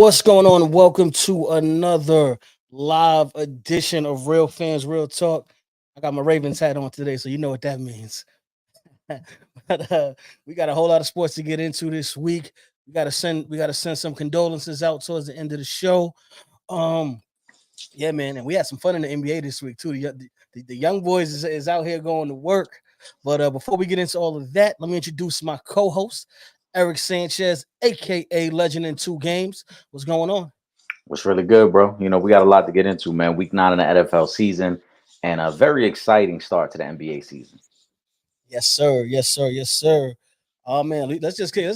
What's going on? Welcome to another live edition of Real Fans Real Talk. I got my Ravens hat on today, so you know what that means. but we got a whole lot of sports to get into this week. We got to send some condolences out towards the end of the show. Um, yeah, man, and we had some fun in the NBA this week too. The young boys is out here going to work. But before we get into all of that, let me introduce my co-host, Eric Sanchez, aka Legend in Two Games. What's going on? What's really good, bro? We got a lot to get into, man. Week 9 of the NFL season and a very exciting start to the NBA season. Yes, sir. Yes, sir. Yes, sir. Oh man, let's just get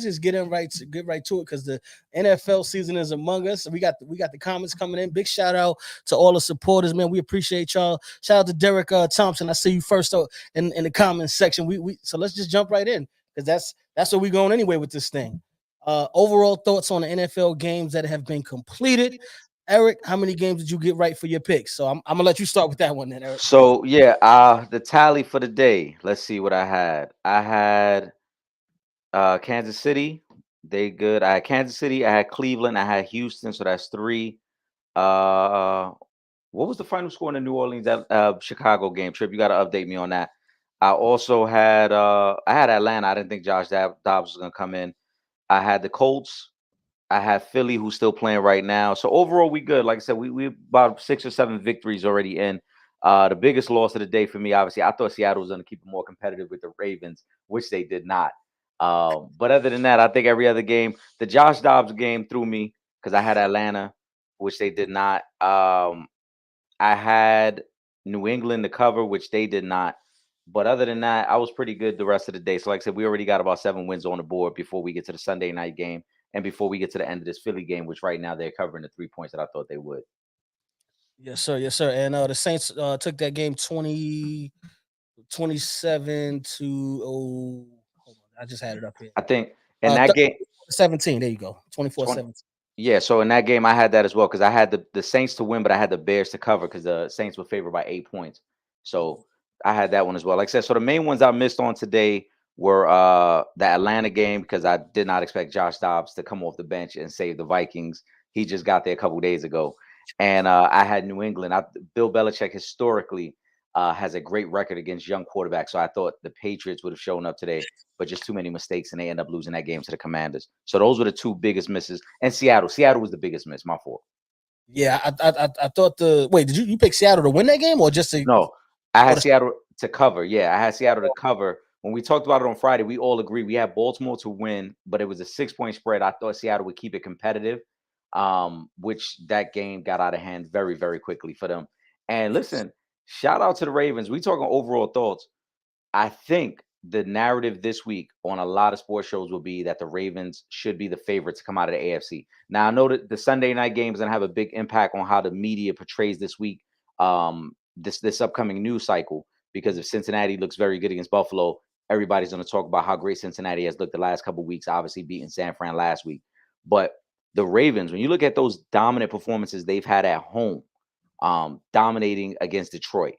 right to it because the NFL season is among us. We got the comments coming in. Big shout out to all the supporters, man. We appreciate y'all. Shout out to Derek Thompson. I see you first in the comments section. We so let's just jump right in because that's where we going anyway with this thing. Overall thoughts on the NFL games that have been completed. Eric, how many games did you get right for your picks? So I'm gonna let you start with that one then, Eric. So yeah, the tally for the day. Let's see what I had. I had Kansas City. They good. I had Kansas City. I had Cleveland. I had Houston. So that's three. Uh, what was the final score in the New Orleans Chicago game? Trip, you got to update me on that. I also had I had Atlanta. I didn't think Dobbs was gonna come in. I had the Colts. I have Philly, who's still playing right now. So overall, we good. Like I said, we about 6 or 7 victories already in. The biggest loss of the day for me, obviously, I thought Seattle was going to keep it more competitive with the Ravens, which they did not. But other than that, I think every other game, the Josh Dobbs game threw me because I had Atlanta, which they did not. I had New England to cover, which they did not. But other than that, I was pretty good the rest of the day. So, like I said, we already got about 7 wins on the board before we get to the Sunday night game and before we get to the end of this Philly game, which right now they're covering the 3 points that I thought they would. Yes, sir. Yes, sir. And the Saints took that game 27 to hold on. I just had it up here. I think in that game, 17. There you go. 24 20, 17. yeah. So in that game, I had that as well because I had the Saints to win, but I had the Bears to cover because the Saints were favored by 8 points. So I had that one as well. Like I said, so the main ones I missed on today were the Atlanta game because I did not expect Josh Dobbs to come off the bench and save the Vikings. He just got there a couple days ago. And I had New England. Bill Belichick historically has a great record against young quarterbacks. So I thought the Patriots would have shown up today, but just too many mistakes, and they end up losing that game to the Commanders. So those were the two biggest misses. And Seattle. Seattle was the biggest miss. My fault. Yeah, I thought the wait, did you pick Seattle to win that game or just to No, I or had to, Seattle to cover. Yeah, I had Seattle to cover. When we talked about it on Friday, we all agreed we had Baltimore to win, but it was a 6 point spread. I thought Seattle would keep it competitive, which that game got out of hand very, very quickly for them. And listen, shout out to the Ravens. We talking overall thoughts. I think the narrative this week on a lot of sports shows will be that the Ravens should be the favorite to come out of the AFC. Now I know that the Sunday night game is going to have a big impact on how the media portrays this week, this upcoming news cycle. Because if Cincinnati looks very good against Buffalo, everybody's going to talk about how great Cincinnati has looked the last couple of weeks. Obviously beating San Fran last week, but the Ravens, when you look at those dominant performances they've had at home, dominating against Detroit,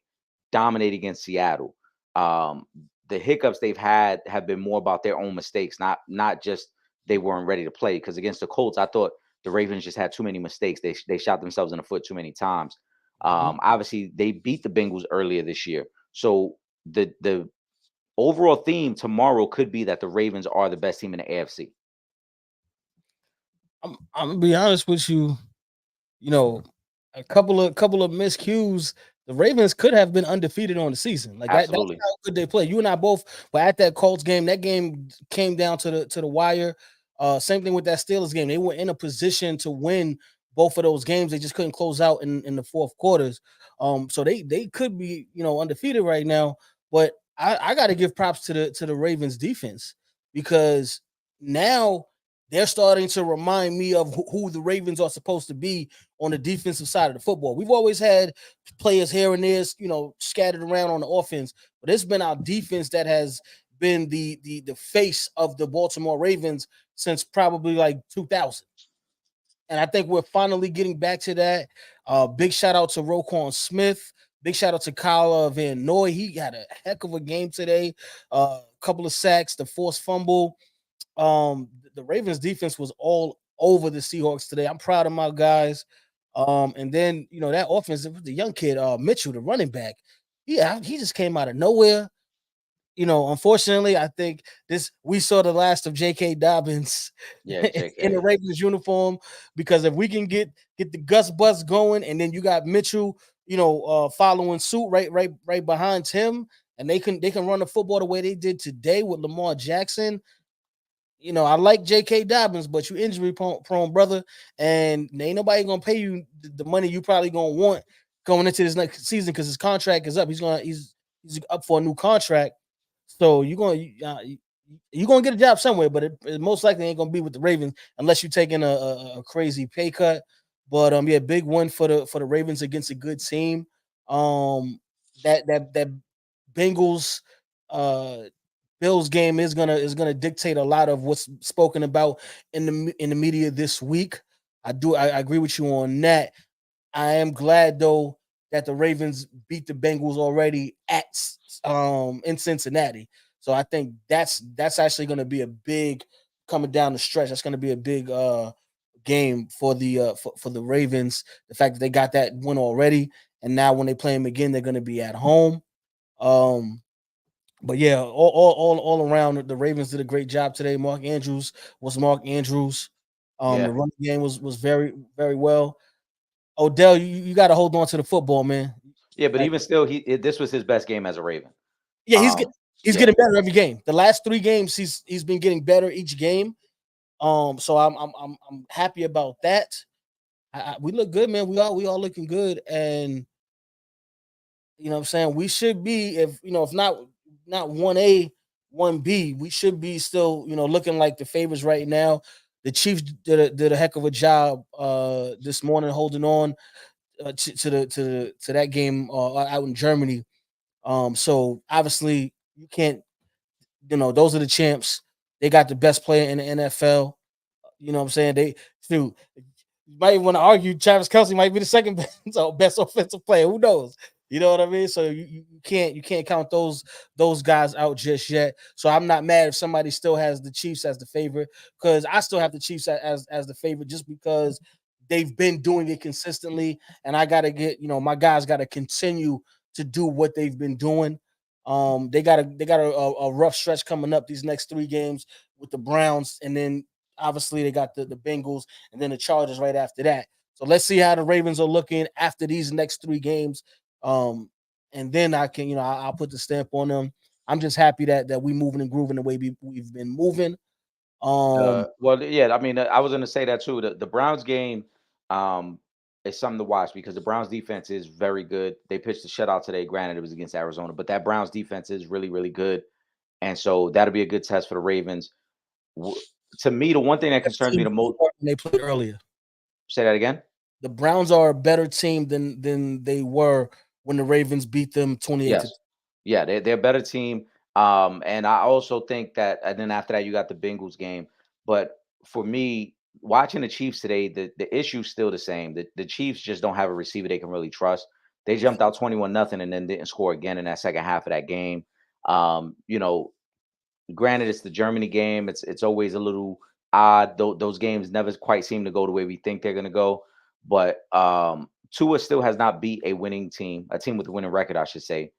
dominating against Seattle. Um, the hiccups they've had have been more about their own mistakes, not just they weren't ready to play. Because against the Colts, I thought the Ravens just had too many mistakes. They shot themselves in the foot too many times. Mhm. Obviously, they beat the Bengals earlier this year, so the overall theme tomorrow could be that the Ravens are the best team in the AFC. I'm gonna be honest with you. You know, a couple of miscues. The Ravens could have been undefeated on the season. Like that's Absolutely. how good they play. You and I both were at that Colts game. That game came down to the wire. Same thing with that Steelers game. They were in a position to win both of those games. They just couldn't close out in the fourth quarters. So they could be undefeated right now. But I got to give props to the Ravens defense because now they're starting to remind me of who the Ravens are supposed to be on the defensive side of the football. We've always had players here and there, scattered around on the offense, but it's been our defense that has been the face of the Baltimore Ravens since probably like 2000. And I think we're finally getting back to that. Big shout out to Roquan Smith. Big shout out to Kyle Van Noy. He had a heck of a game today. A couple of sacks, the forced fumble. The Ravens defense was all over the Seahawks today. I'm proud of my guys. And then that offense, the young kid, Mitchell, the running back, he just came out of nowhere. Unfortunately, I think we saw the last of J.K. Dobbins Yeah, in the JK. Ravens uniform, because if we can get the Gus Bus going, and then you got Mitchell, following suit right behind him, and they can run the football the way they did today with Lamar Jackson. I like J.K. Dobbins, but you injury prone, brother, and ain't nobody gonna pay you the money you probably gonna want going into this next season, because his contract is up. He's up for a new contract, so you're gonna get a job somewhere, but it most likely ain't gonna be with the Ravens unless you're taking a crazy pay cut. But yeah, big win for the Ravens against a good team. That Bengals uh Bills game is gonna dictate a lot of what's spoken about in the media this week. I agree with you on that. I am glad though that the Ravens beat the Bengals already in Cincinnati. So I think that's actually going to be a big coming down the stretch. That's going to be a big game for the Ravens. The fact that they got that win already, and now when they play them again, they're going to be at home. But yeah, all around, the Ravens did a great job today. Mark Andrews was Mark Andrews. The Yeah. running game was very very well. Odell, you got to hold on to the football, man. Yeah, but Like, even still, this was his best game as a Raven. yeah, Um, he's yeah, getting better every game. The last 3 games, he's been getting better each game. So I'm happy about that. We look good, man. We all looking good, and what I'm saying, we should be, if not 1A, 1B, we should be still looking like the favorites right now. The Chiefs did a heck of a job this morning holding on to that game out in Germany. So obviously you can't, those are the champs. They got the best player in the NFL. You know what I'm saying? Dude, you might want to argue Travis Kelce might be the second best offensive player. Who knows? You know what I mean? So you can't count those guys out just yet. So I'm not mad if somebody still has the Chiefs as the favorite, because I still have the Chiefs as the favorite, just because they've been doing it consistently, and I gotta get my guys gotta continue to do what they've been doing. They got a rough stretch coming up these next 3 games with the Browns, and then obviously they got the Bengals and then the Chargers right after that. So let's see how the Ravens are looking after these next 3 games. And then I can, I'll put the stamp on them. I'm just happy that we moving and grooving the way we've been moving. well, yeah. I mean, I was going to say that too. The Browns game um, is something to watch because the Browns defense is very good. They pitched a shutout today. Granted, it was against Arizona, but that Browns defense is really, really good, and so that'll be a good test for the Ravens. W- to me, the one thing that Better concerns me team the than they most. were when they played earlier. Say that again. The Browns are a better team than they were when the Ravens beat them 28 to. Yes. Yeah, they're a better team. And I also think that, and then after that, you got the Bengals game. But for me, watching the Chiefs today, the issue's still the same. The Chiefs just don't have a receiver they can really trust. They jumped out 21-0 and then didn't score again in that second half of that game. You know, granted, it's the Germany game. It's always a little odd. Those games never quite seem to go the way we think they're gonna go. But Tua still has not beat a winning team, a team with a winning record, I should say.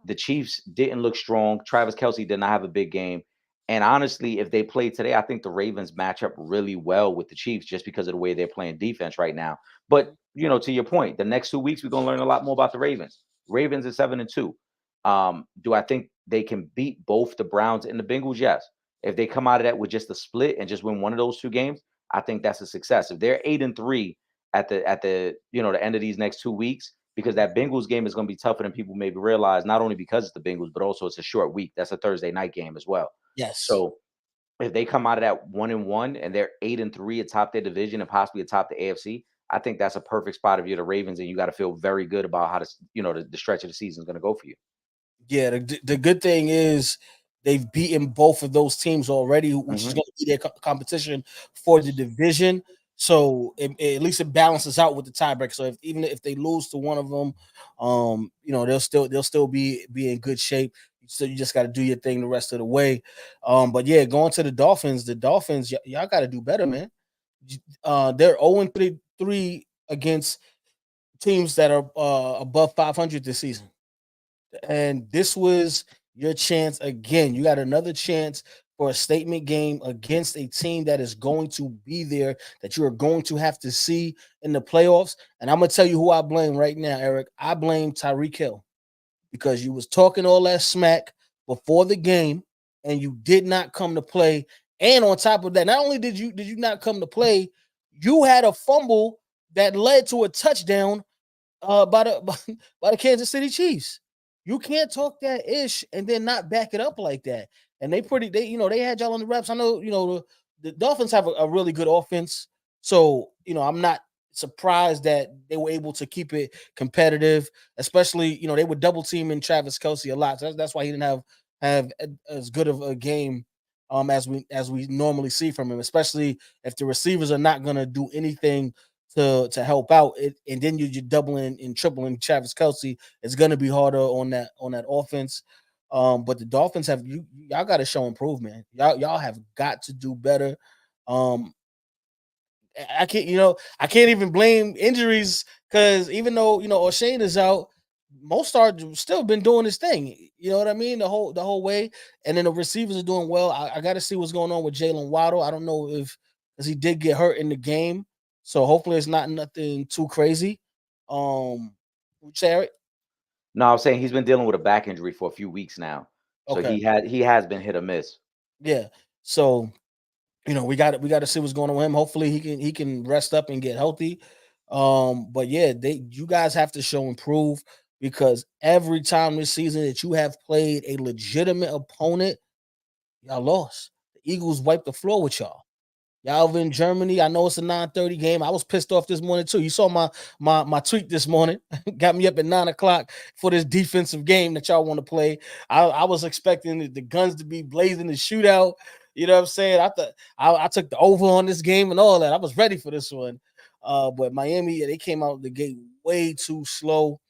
The Chiefs didn't look strong. Travis Kelce did not have a big game. And honestly, if they play today, I think the Ravens match up really well with the Chiefs just because of the way they're playing defense right now. But to your point, the next 2 weeks we're gonna learn a lot more about the Ravens. Ravens is 7-2. Do I think they can beat both the Browns and the Bengals? Yes. If they come out of that with just a split and just win one of those 2 games, I think that's a success. If they're 8-3 at the end of these next 2 weeks, because that Bengals game is going to be tougher than people maybe realize, not only because it's the Bengals, but also it's a short week. That's a Thursday night game as well. Yes. So if they come out of that 1-1 and they're 8-3 atop their division and possibly atop the AFC, I think that's a perfect spot if you're the Ravens, and you got to feel very good about how the stretch of the season is going to go for you. Yeah, the good thing is they've beaten both of those teams already, which is Hmm. going to be their competition for the division. So at least it balances out with the tiebreaker. So even if they lose to one of them, they'll still be in good shape. So you just got to do your thing the rest of the way. But yeah, going to the Dolphins, y'all got to do better, man. They're 0-3 against teams that are above 500 this season. And this was your chance again. You got another chance for a statement game against a team that is going to be there, that you are going to have to see in the playoffs. And I'm gonna tell you who I blame right now, Eric. I blame Tyreek Hill because you was talking all that smack before the game and you did not come to play. And on top of that, not only did you not come to play, you had a fumble that led to a touchdown by the by the Kansas City Chiefs. You can't talk that ish and then not back it up like that. And they had y'all on the reps. I know the Dolphins have a really good offense, so I'm not surprised that they were able to keep it competitive. Especially they were double teaming Travis Kelce a lot. So that's why he didn't have as good of a game as we normally see from him. Especially if the receivers are not going to do anything to help out it, and then you're doubling and tripling Travis Kelce. It's going to be harder on that offense. But the Dolphins y'all got to show improvement. Y'all have got to do better. Um, I can't even blame injuries because even though O'Shane is out, Mostard still been doing his thing. You know what I mean? The whole way, and then the receivers are doing well. I got to see what's going on with Jalen Waddle. I don't know if because he did get hurt in the game, so hopefully it's not nothing too crazy. Would No, I'm saying he's been dealing with a back injury for a few weeks now, so Okay, he has been hit or miss. yeah. So we got to see what's going on with him. Hopefully he can rest up and get healthy. But yeah, you guys have to show improve because every time this season that you have played a legitimate opponent, y'all lost. The Eagles wiped the floor with y'all. Y'all over in Germany. I know it's a 9:30 game. I was pissed off this morning too. You saw my tweet this morning. Got me up at 9 o'clock for this defensive game that y'all want to play. I was expecting the guns to be blazing, the shootout. You know what I'm saying? I thought I took the over on this game and all that. I was ready for this one. But Miami, they came out the gate way too slow,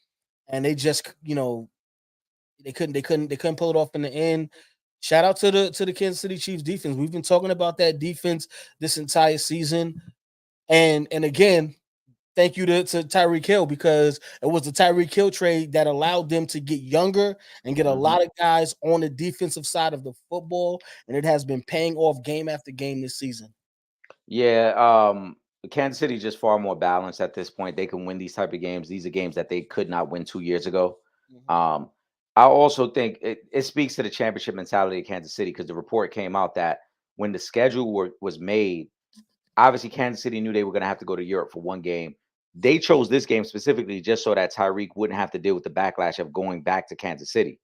and they just they couldn't pull it off in the end. Shout out to the Kansas City Chiefs defense. We've been talking about that defense this entire season. And again, thank you to Tyreek Hill because it was the Tyreek Hill trade that allowed them to get younger and get a Mhm. lot of guys on the defensive side of the football. And it has been paying off game after game this season. Yeah, Kansas City just far more balanced at this point. They can win these type of games. These are games that they could not win 2 years ago. Mhm. Um, I also think it speaks to the championship mentality of Kansas City because the report came out that when the schedule was made, obviously Kansas City knew they were going to have to go to Europe for one game. They chose this game specifically just so that Tyreek wouldn't have to deal with the backlash of going back to Kansas City.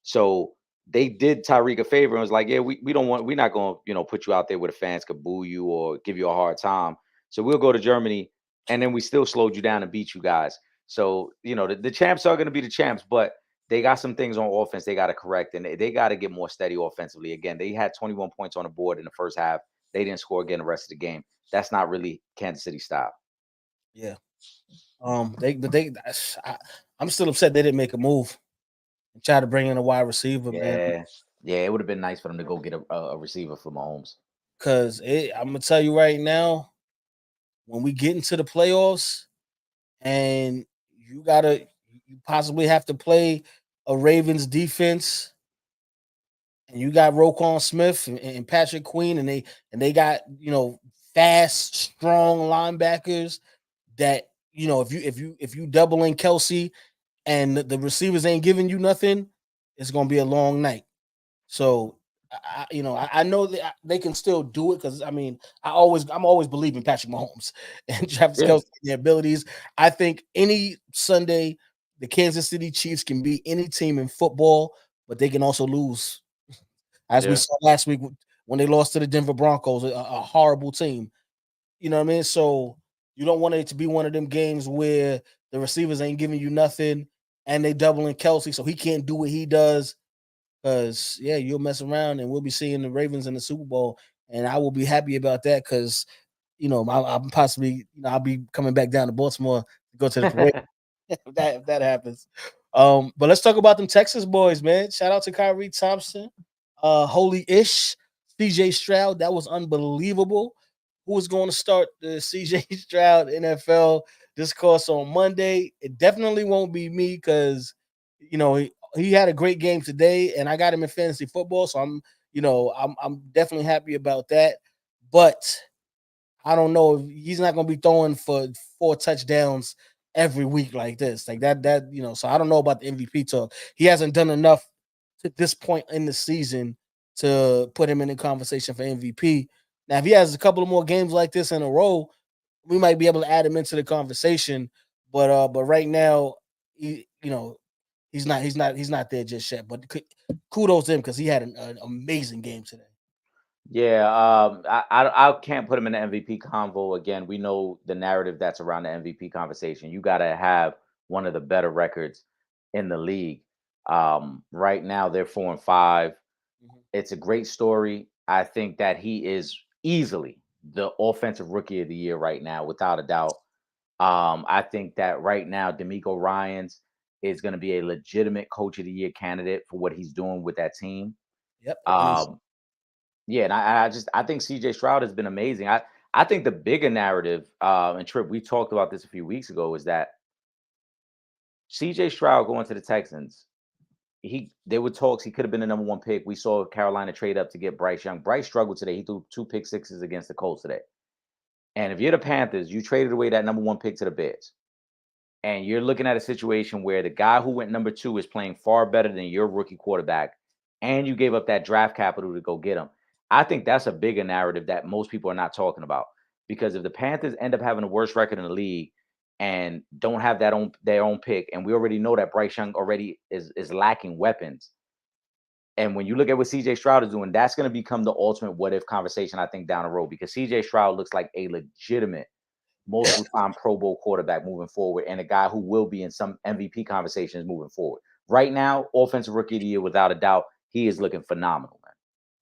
So they did Tyreek a favor and was like, yeah, we don't want, we're not going to, put you out there where the fans could boo you or give you a hard time. So we'll go to Germany and then we still slowed you down and beat you guys. So, the champs are going to be the champs, but they got some things on offense they got to correct and they got to get more steady offensively. Again, they had 21 points on the board in the first half. They didn't score again the rest of the game. That's not really Kansas City style. Yeah. I, I'm still upset they didn't make a move and try to bring in a wide receiver, man. Yeah. Yeah, it would have been nice for them to go get a receiver for Mahomes. Because I'm gonna tell you right now, when we get into the playoffs, and you possibly have to play a Ravens defense, and you got Roquan Smith and Patrick Queen, and they got fast, strong linebackers that if you double in Kelsey and the receivers ain't giving you nothing, it's gonna be a long night. So I know that they can still do it because I'm always believing Patrick Mahomes and Travis Yeah. Kelce and their abilities. I think any Sunday the Kansas City Chiefs can beat any team in football, but they can also lose, as we Yeah. saw last week when they lost to the Denver Broncos, a horrible team. You know what I mean? So you don't want it to be one of them games where the receivers ain't giving you nothing and they doubling Kelsey, so he can't do what he does. Because you'll mess around and we'll be seeing the Ravens in the Super Bowl, and I will be happy about that because I'm possibly I'll be coming back down to Baltimore to go to the parade if that happens. But let's talk about them Texas boys, man. Shout out to Kyrie Thompson, Holy Ish, CJ Stroud. That was unbelievable. who is going to start the CJ Stroud NFL discourse on Monday. It definitely won't be me because he had a great game today, and I got him in fantasy football, so I'm definitely happy about that. But I don't know if he's not going to be throwing for 4 touchdowns every week like this, like that. So I don't know about the MVP talk. He hasn't done enough to this point in the season to put him in the conversation for MVP. Now, if he has a couple of more games like this in a row, we might be able to add him into the conversation. But right now, he's not there just yet. But kudos to him because he had an amazing game today. Yeah, I can't put him in the MVP convo again. We know the narrative that's around the MVP conversation. You got to have one of the better records in the league. Right now, they're 4-5. Mhm. It's a great story. I think that he is easily the offensive rookie of the year right now, without a doubt. I think that right now, D'Amico Ryans is going to be a legitimate coach of the year candidate for what he's doing with that team. Yep, and he's Um, yeah, and I think CJ Stroud has been amazing. I think the bigger narrative, and Trip, we talked about this a few weeks ago, is that CJ Stroud going to the Texans. There were talks he could have been the number one pick. We saw Carolina trade up to get Bryce Young. Bryce struggled today. He threw 2 pick sixes against the Colts today. And if you're the Panthers, you traded away that number one pick to the Bears. And you're looking at a situation where the guy who went number two is playing far better than your rookie quarterback, and you gave up that draft capital to go get him. I think that's a bigger narrative that most people are not talking about. Because if the Panthers end up having the worst record in the league and don't have their own pick, and we already know that Bryce Young already is lacking weapons. And when you look at what CJ Stroud is doing, that's going to become the ultimate what if conversation, I think, down the road, because CJ Stroud looks like a legitimate multiple time Pro Bowl quarterback moving forward, and a guy who will be in some MVP conversations moving forward. Right now, offensive rookie of the year, without a doubt, he is looking phenomenal, man.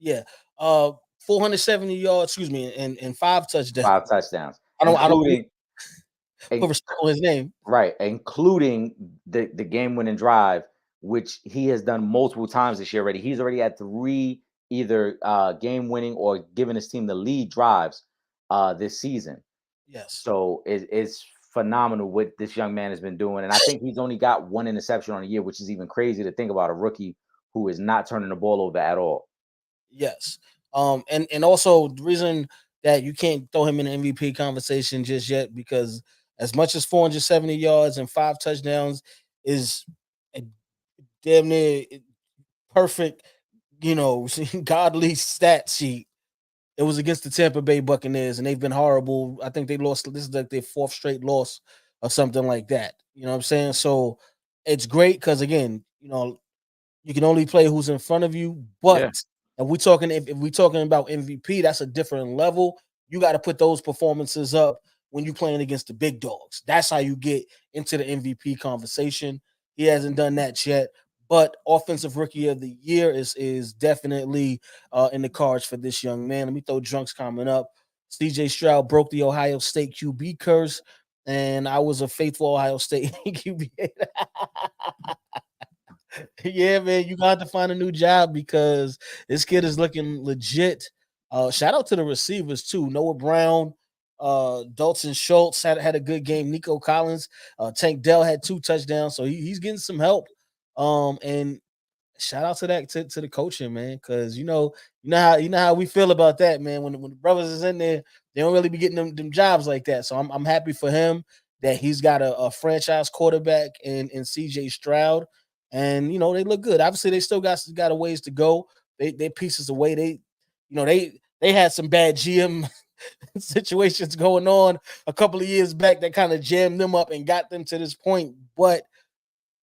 yeah, 470 yards, excuse me, and 5 touchdowns. 5 touchdowns, I don't including put respect on his name. right, including the game winning drive, which he has done multiple times this year already. He's already had 3 either game winning or giving his team the lead drives this season. Yes. So it's phenomenal what this young man has been doing. And I think he's only got 1 interception on a year, which is even crazy to think about a rookie who is not turning the ball over at all. Yes. And also the reason that you can't throw him in the MVP conversation just yet, because as much as 470 yards and 5 touchdowns is a damn near perfect, godly stat sheet. It was against the Tampa Bay Buccaneers, and they've been horrible. I think they lost. This is like their 4th straight loss or something like that. You know what I'm saying? So it's great because again, you can only play who's in front of you. But Yeah. if we talking about MVP, that's a different level. You got to put those performances up when you're playing against the big dogs. That's how you get into the MVP conversation. He hasn't done that yet. But offensive rookie of the year is definitely in the cards for this young man. Let me throw Drunks comment up. CJ Stroud broke the Ohio State QB curse, and I was a faithful Ohio State QB. Yeah, man, you got to find a new job because this kid is looking legit. Shout out to the receivers too. Noah Brown, Dalton Schultz had a good game. Nico Collins, Tank Dell had 2 touchdowns, so he's getting some help. And shout out to to the coaching, man, because you know how we feel about that, man. When the brothers is in there, they don't really be getting them jobs like that. So I'm happy for him that he's got a franchise quarterback in CJ Stroud, and they look good. Obviously, they still got a ways to go. They pieces away. They had some bad GM situations going on a couple of years back that kind of jammed them up and got them to this point, but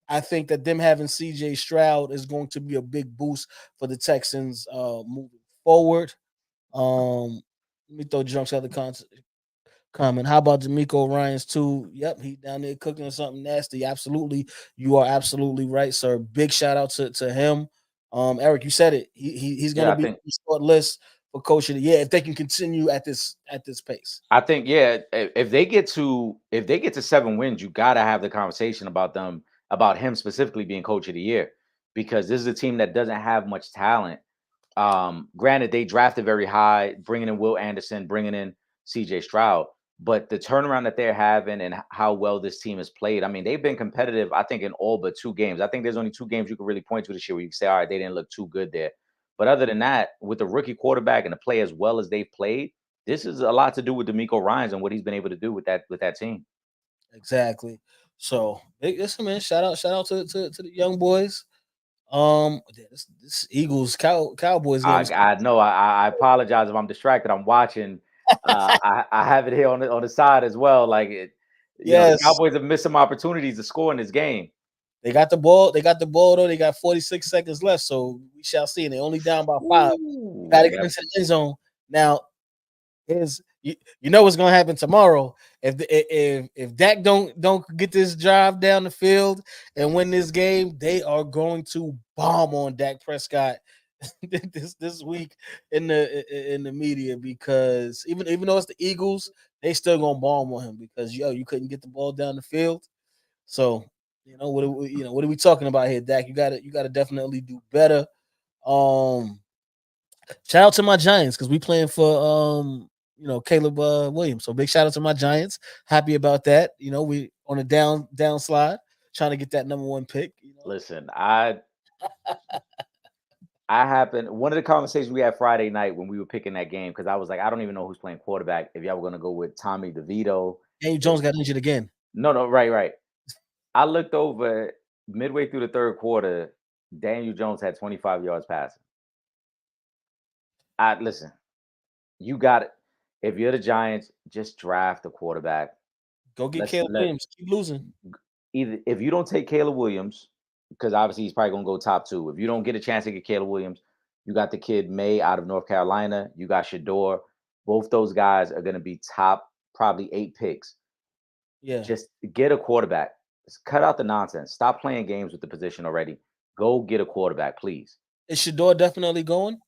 I think that them having CJ Stroud is going to be a big boost for the Texans moving forward. Let me throw Drunks out the comment. How about D'Amico Ryans too? Yep, he down there cooking something nasty. Absolutely, you are absolutely right, sir. Big shout out to him. Eric, you said it. He's Yeah, gonna I be on think the short list for coach of the year if they can continue at this pace. I think yeah, if they get to 7 wins, you gotta have the conversation about him specifically being coach of the year, because this is a team that doesn't have much talent. Granted, they drafted very high, bringing in Will Anderson, bringing in CJ Stroud. But the turnaround that they're having and how well this team has played, I mean, they've been competitive, I think, in all but 2 games. I think there's only 2 games you can really point to this year where you can say, all right, they didn't look too good there. But other than that, with the rookie quarterback and to play as well as they've played, this is a lot to do with D'Amico Ryans and what he's been able to do with that team. Exactly. So listen, man. Shout out to the young boys. This Eagles Cowboys game is I know. I apologize if I'm distracted. I'm watching. I have it here on the side as well. Like the yes. Cowboys have missed some opportunities to score in this game. They got the ball. They got the ball though. They got 46 seconds left. So we shall see. And they only down by 5. You Ooh, got to they get got into the end zone. Now, is you know what's gonna happen tomorrow if Dak don't get this drive down the field and win this game, they are going to bomb on Dak Prescott this week in the media because even though it's the Eagles, they still gonna bomb on him because you couldn't get the ball down the field. So what are we talking about here, Dak? You gotta definitely do better. Um, Shout out to my Giants because we playing for Caleb Williams. So big shout out to my Giants. Happy about that. We on a down slide, trying to get that number 1 pick. Listen, I happened one of the conversations we had Friday night when we were picking that game because I was like, I don't even know who's playing quarterback. If y'all were gonna go with Tommy DeVito, Daniel if, Jones got injured again. no, right. I looked over midway through the third quarter. Daniel Jones had 25 yards passing. I listen. You got it. If you're the Giants, just draft a quarterback. Go get Let's Caleb let Williams. Keep losing. either if you don't take Caleb Williams, because obviously he's probably gonna go top 2. If you don't get a chance to get Caleb Williams, you got the kid May out of North Carolina. You got Shador. Both those guys are gonna be top probably 8 picks. Yeah. Just get a quarterback. Just cut out the nonsense. Stop playing games with the position already. Go get a quarterback, please. Is Shador definitely going?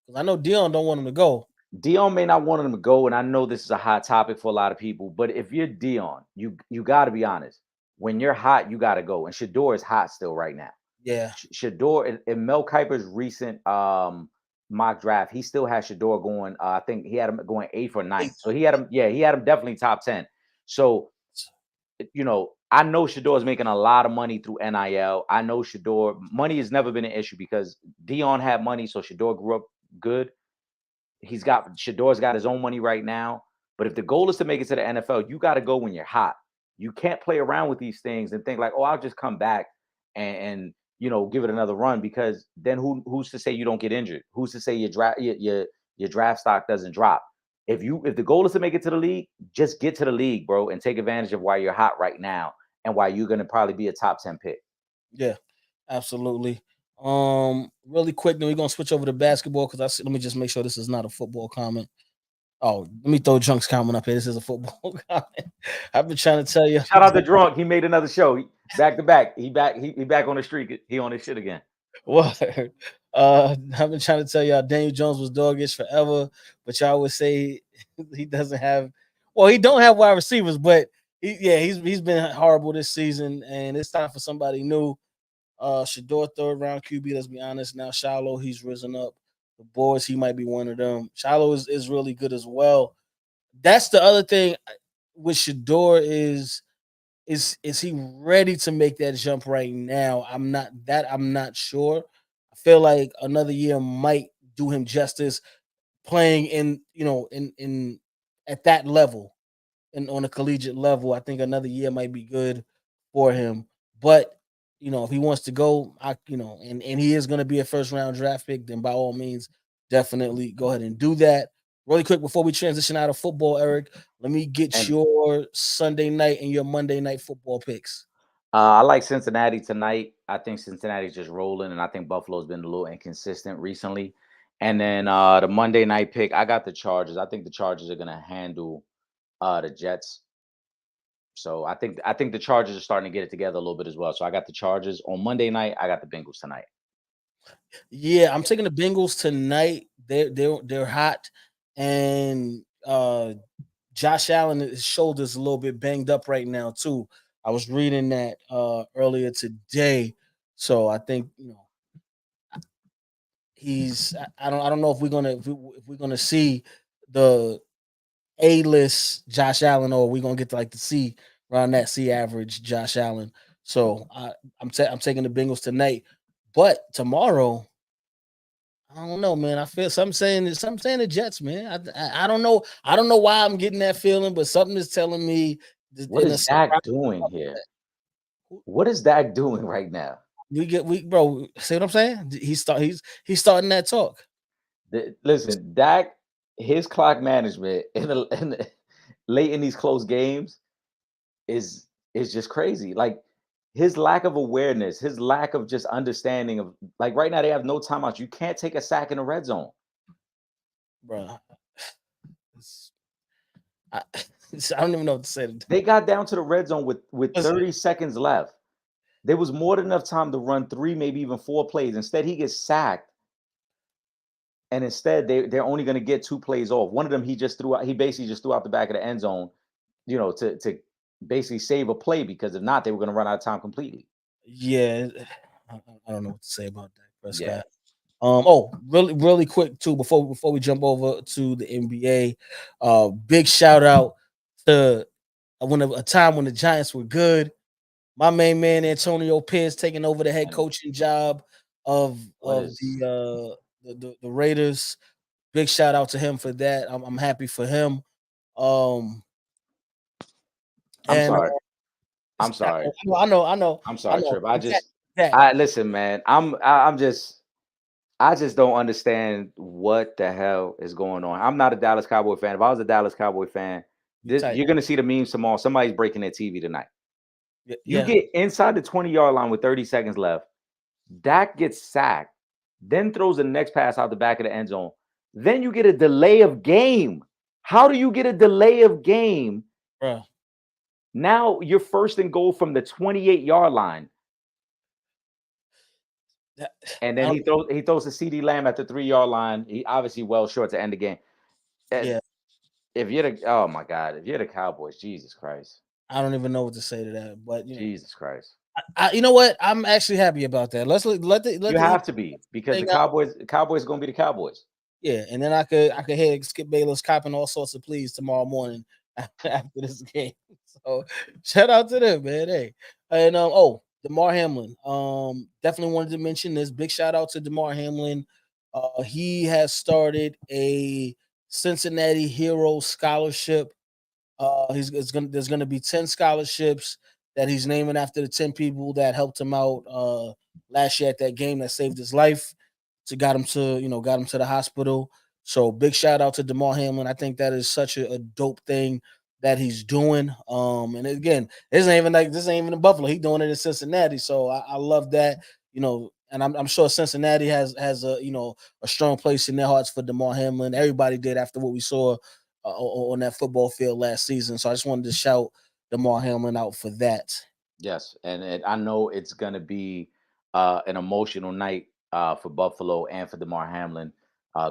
Because I know Dion don't want him to go. Dion may not want him to go, and I know this is a hot topic for a lot of people. But if you're Dion, you got to be honest. When you're hot, you got to go. And Shador is hot still right now. Yeah. Shador in Mel Kiper's recent mock draft, he still has Shador going. I think he had him going 8th or 9th. So he had him. Yeah, he had him definitely top 10. So I know Shador is making a lot of money through NIL. I know Shador money has never been an issue because Dion had money, so Shador grew up good. Shador's got his own money right now. But if the goal is to make it to the NFL, you got to go when you're hot. You can't play around with these things and think like, oh, I'll just come back and give it another run because then who's to say you don't get injured? Who's to say your draft stock doesn't drop? If the goal is to make it to the league, just get to the league, bro, and take advantage of why you're hot right now and why you're going to probably be a top 10 pick. Yeah, absolutely. Really quick, then we're gonna switch over to basketball because let me just make sure this is not a football comment. Oh, let me throw Drunk's comment up here. This is a football comment. I've been trying to tell you. Shout out to Drunk. He made another show. Back to back. He back on the streak. He on his shit again. What? I've been trying to tell y'all Daniel Jones was doggish forever, but y'all would say he doesn't have. Well, he don't have wide receivers, but he's been horrible this season, and it's time for somebody new. Shador 3rd round QB. Let's be honest. Now Shiloh, he's risen up. The boys, he might be one of them. Shiloh is really good as well. That's the other thing with Shador is he ready to make that jump right now? I'm not sure. I feel like another year might do him justice playing in at that level and on a collegiate level. I think another year might be good for him. But if he wants to go, and he is going to be a 1st-round draft pick, then by all means, definitely go ahead and do that. Really quick before we transition out of football, Eric, let me get And your Sunday night and your Monday night football picks. I like Cincinnati tonight. I think Cincinnati's just rolling, and I think Buffalo's been a little inconsistent recently. And then the Monday night pick, I got the Chargers. I think the Chargers are gonna handle the Jets. So I think the Chargers are starting to get it together a little bit as well. So I got the Chargers on Monday night. I got the Bengals tonight. Yeah, I'm taking the Bengals tonight. They're hot, and Josh Allen, his shoulder's a little bit banged up right now too. I was reading that earlier today, so I think he's. I don't know if we're gonna see the A-list Josh Allen, or we gonna get to like the C around that C average Josh Allen. So I'm taking the Bengals tonight, but tomorrow I don't know, man. I feel some saying the Jets, man. I don't know. I don't know why I'm getting that feeling, but something is telling me What in a is Dak surprise. doing here? What is Dak doing right now? We bro. See what I'm saying? He's starting that talk. Listen, Dak, his clock management late in these close games is is just crazy. Like his lack of awareness, his lack of just understanding of like right now they have no timeouts. You can't take a sack in the red zone. Bro. I, I don't even know what to say. They got down to the red zone with Listen, 30 seconds left. There was more than enough time to run three, maybe even four plays. Instead, he gets sacked. And instead, they're only going to get two plays off. One of them he just threw out, he basically just threw out the back of the end zone, to basically save a play because if not, they were going to run out of time completely. yeah, I don't know what to say about that, Yeah. Prescott. Oh, really quick too before we jump over to the NBA. Big shout out to a time when the Giants were good. My main man Antonio Pierce taking over the head And coaching job of what the is the Raiders. Big shout out to him for that. I'm happy for him. Um, I'm and sorry. I'm sorry. I know, I'm I sorry, know. Trip. I Zach, just Zach, I listen, man. I just don't understand what the hell is going on. I'm not a Dallas Cowboy fan. If I was a Dallas Cowboy fan, you tight. you're gonna see the memes tomorrow. Somebody's breaking their TV tonight. You Yeah, get inside the 20-yard line with 30 seconds left. Dak gets sacked, then throws the next pass out the back of the end zone. Then you get a delay of game. How do you get a delay of game? bro. Now you're first and goal from the 28-yard line. That, And I then don't, he throws the CD Lamb at the 3-yard line. He obviously well short to end the game. Eh, yeah, If you're the oh my God, if you're the Cowboys, Jesus Christ. I don't even know what to say to that. But Jesus Christ. you know what? I'm actually happy about that. Let You the have to be because thing out. The Cowboys are gonna be the Cowboys. Yeah, and then I could hear Skip Bayless copping all sorts of pleas tomorrow morning after this game. So shout out to them, man. Hey, and Damar Hamlin. Definitely wanted to mention this. Big shout out to Damar Hamlin. He has started a Cincinnati Hero Scholarship. There's gonna be 10 scholarships that he's naming after the 10 people that helped him out last year at that game that saved his life to got him to the hospital. So big shout out to Damar Hamlin. I think that is such a dope thing that he's doing. And again, this ain't even in Buffalo. He's doing it in Cincinnati. So I love that. And I'm sure Cincinnati has a strong place in their hearts for Damar Hamlin. Everybody did after what we saw on that football field last season. So I just wanted to shout Damar Hamlin out for that. Yes, and I know it's gonna be an emotional night for Buffalo and for Damar Hamlin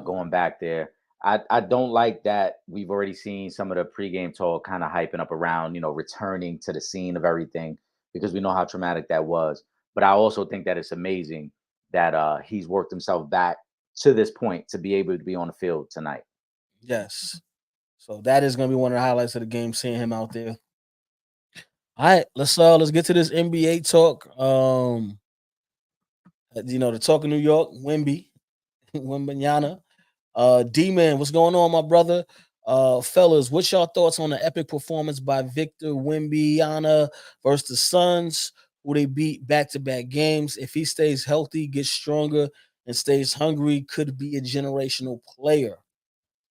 going back there. I don't like that we've already seen some of the pregame talk kind of hyping up around returning to the scene of everything because we know how traumatic that was. But I also think that it's amazing that he's worked himself back to this point to be able to be on the field tonight. Yes. So that is going to be one of the highlights of the game, seeing him out there. All right, let's get to this NBA talk. The talk of New York, Wimby, Wimbyana. D man, what's going on, my brother? Fellas, what's your thoughts on the epic performance by Victor Wimbyana versus the Suns, who they beat back-to-back games? If he stays healthy, gets stronger, and stays hungry, could be a generational player.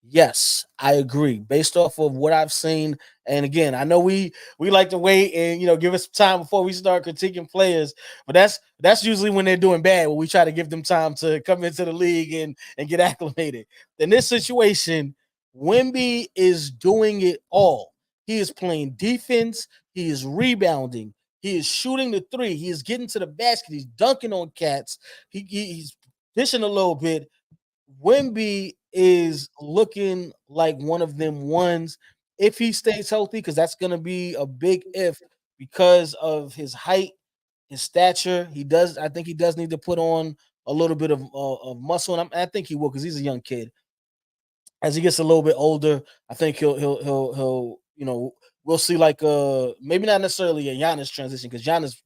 Yes, I agree. Based off of what I've seen, and again, I know we like to wait and give us time before we start critiquing players, but that's usually when they're doing bad. When we try to give them time to come into the league and get acclimated. In this situation, Wimby is doing it all. He is playing defense. He is rebounding. He is shooting the three. He is getting to the basket. He's dunking on cats. He's fishing a little bit. Wimby is looking like one of them ones if he stays healthy, because that's going to be a big if because of his height, his stature. I think he does need to put on a little bit of muscle, and I think he will because he's a young kid. as he gets a little bit older, I think he'll we'll see like maybe not necessarily a Giannis transition because Giannis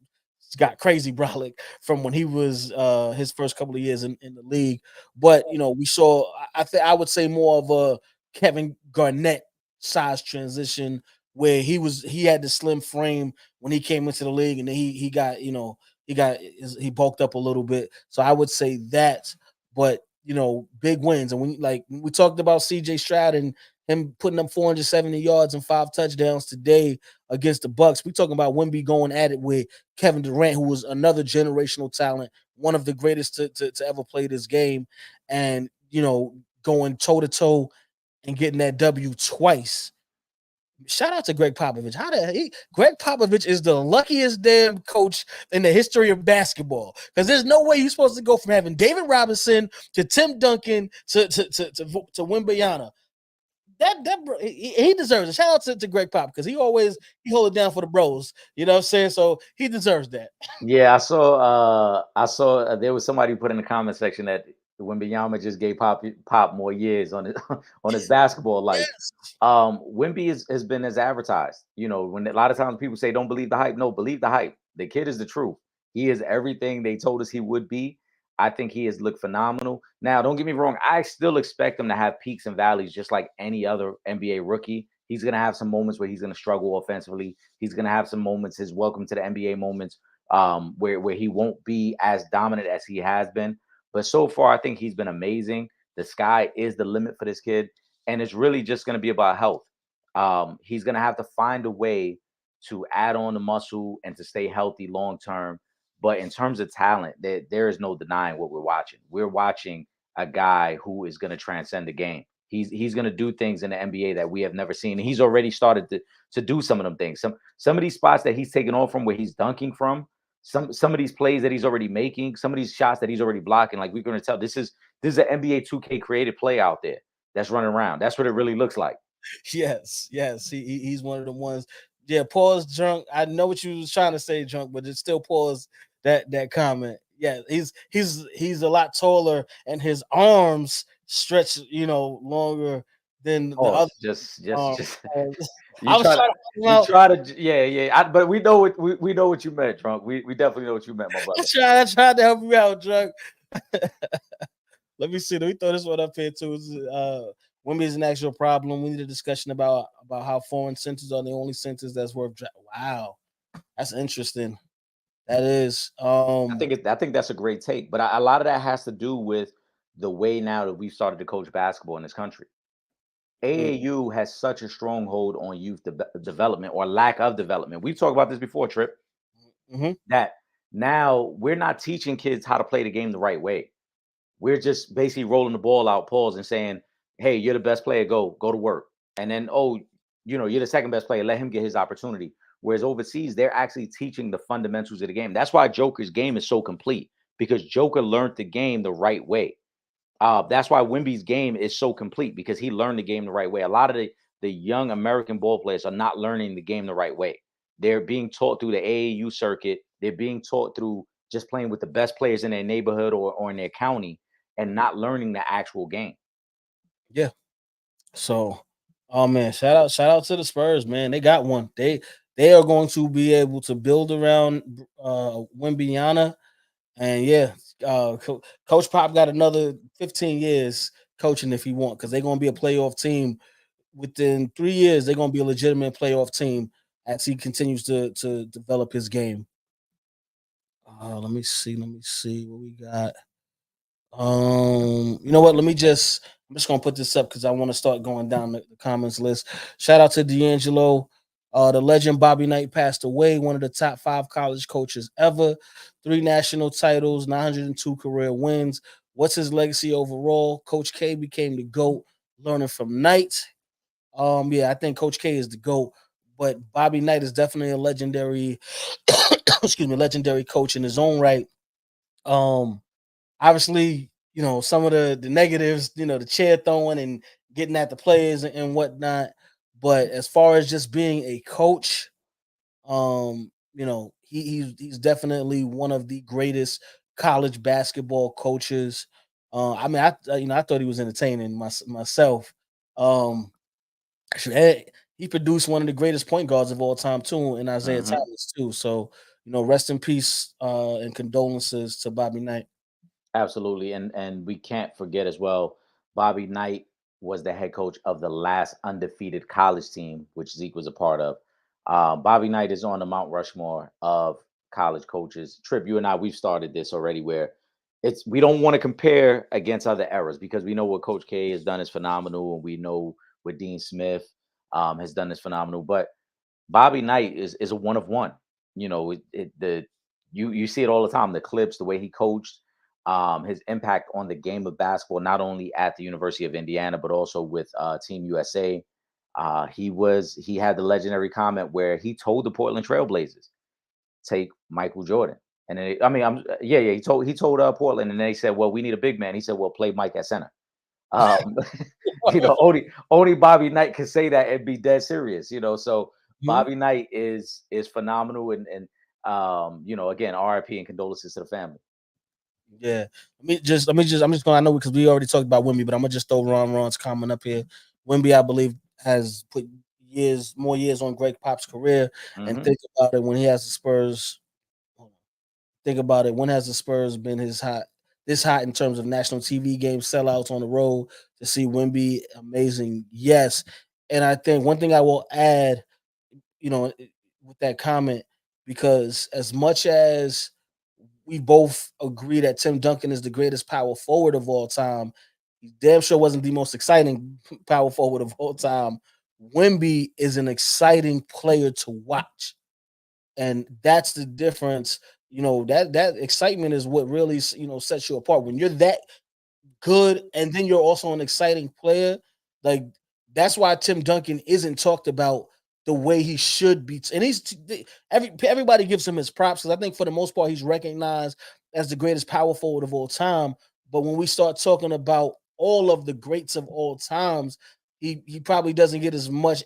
got crazy brolic from when he was his first couple of years in the league. But we saw I would say more of a Kevin Garnett size transition where he had the slim frame when he came into the league and then he got he bulked up a little bit. So I would say that, but big wins. And when we talked about CJ Stroud and him putting up 470 yards and 5 touchdowns today against the Bucks, we talking about Wemby going at it with Kevin Durant, who was another generational talent, one of the greatest to ever play this game, and going toe to toe and getting that W twice. Shout out to Greg Popovich. Greg Popovich is the luckiest damn coach in the history of basketball. Because there's no way you're supposed to go from having David Robinson to Tim Duncan to Wembanyama. He deserves it. Shout out to Greg Pop because he hold it down for the bros. You know what I'm saying? So he deserves that. Yeah, I saw there was somebody put in the comment section that Wembanyama just gave Pop more years on his on his basketball life. Yes. Wemby has been as advertised. When a lot of times people say don't believe the hype, no, believe the hype. The kid is the truth. He is everything they told us he would be. I think he has looked phenomenal. Now, don't get me wrong, I still expect him to have peaks and valleys just like any other NBA rookie. He's gonna have some moments where he's gonna struggle offensively. He's gonna have some moments, his welcome to the NBA moments, where he won't be as dominant as he has been. But so far, I think he's been amazing. The sky is the limit for this kid, and it's really just going to be about health. He's going to have to find a way to add on the muscle and to stay healthy long term. But in terms of talent, there is no denying what we're watching. We're watching a guy who is going to transcend the game. He's going to do things in the NBA that we have never seen. And he's already started to do some of them things. Some of these spots that he's taken off from where he's dunking from, some of these plays that he's already making, some of these shots that he's already blocking, like we're going to tell this is an NBA 2K created play out there that's running around. That's what it really looks like. Yes. He's one of the ones. Yeah, pause drunk. I know what you was trying to say, drunk, but it's still pause that comment. Yeah, he's a lot taller and his arms stretch, longer than the other Pause. arms. Just you I was try to trying to figure out. yeah. But we know what we know what you meant, drunk. We definitely know what you meant, my I brother. tried to help you out, drunk. Let me see. Let me throw this one up here too. Women is an actual problem. We need a discussion about how foreign centers are the only centers that's worth. Wow, that's interesting. That is. I think that's a great take, but a lot of that has to do with the way now that we've started to coach basketball in this country. AAU has such a stronghold on youth development or lack of development. We've talked about this before, Trip, Mm-hmm. that now we're not teaching kids how to play the game the right way. We're just basically rolling the ball out, pause, and saying, "Hey, you're the best player. Go to work." And then, oh, you're the second best player. Let him get his opportunity. Whereas overseas, they're actually teaching the fundamentals of the game. That's why Joker's game is so complete because Joker learned the game the right way. That's why Wimby's game is so complete because he learned the game the right way. A lot of the young American ball players are not learning the game the right way. They're being taught through the AAU circuit. They're being taught through just playing with the best players in their neighborhood or in their county and not learning the actual game. Yeah. So, oh man, shout out to the Spurs, man. They got one. They are going to be able to build around Wimbyana. And yeah, Coach Pop got another 15 years coaching if he want, because they're gonna be a playoff team within 3 years. They're gonna be a legitimate playoff team as he continues to develop his game. Let me see what we got. You know what? I'm just gonna put this up because I want to start going down the comments list. Shout out to D'Angelo. The legend Bobby Knight passed away, one of the top 5 college coaches ever, 3 national titles, 902 career wins. What's his legacy overall? Coach K became the GOAT, learning from Knight. Yeah, I think Coach K is the GOAT, but Bobby Knight is definitely a legendary, excuse me, legendary coach in his own right. Um, Obviously, some of the negatives, the chair throwing and getting at the players and whatnot. But as far as just being a coach, he's definitely one of the greatest college basketball coaches. I mean, I thought he was entertaining myself. Um, he produced one of the greatest point guards of all time too, in Isaiah Mhm. Thomas too. So rest in peace and condolences to Bobby Knight. Absolutely, and we can't forget as well, Bobby Knight was the head coach of the last undefeated college team, which Zeke was a part of. Bobby Knight is on the Mount Rushmore of college coaches. Trip, you and I, we've started this already, where we don't want to compare against other eras because we know what Coach K has done is phenomenal, and we know what Dean Smith has done is phenomenal. But Bobby Knight is a one of one. You see it all the time. The clips, the way he coached, his impact on the game of basketball, not only at the University of Indiana but also with Team USA. He had the legendary comment where he told the Portland Trailblazers, take Michael Jordan. And then, I mean, yeah, he told Portland, and they said, well, we need a big man. He said, well, play Mike at center. Um, only Bobby Knight can say that and be dead serious. So Mhm. Bobby Knight is phenomenal, and again, RIP and condolences to the family. Yeah. I'm just going. I know because we already talked about Wimby, but I'm gonna just throw Ron's comment up here. Wimby, I believe, has put more years on Greg Pop's career, and Hmm. think about it when he has the Spurs. Think about it. When has the Spurs been this hot in terms of national TV game sellouts on the road to see Wimby? Amazing, yes. And I think one thing I will add, with that comment, because as much as we both agree that Tim Duncan is the greatest power forward of all time, he damn sure wasn't the most exciting power forward of all time. Wimby is an exciting player to watch, and that's the difference. That excitement is what really sets you apart. When you're that good, and then you're also an exciting player. Like, that's why Tim Duncan isn't talked about the way he should be. And everybody gives him his props because I think for the most part he's recognized as the greatest power forward of all time. But when we start talking about all of the greats of all times, he probably doesn't get as much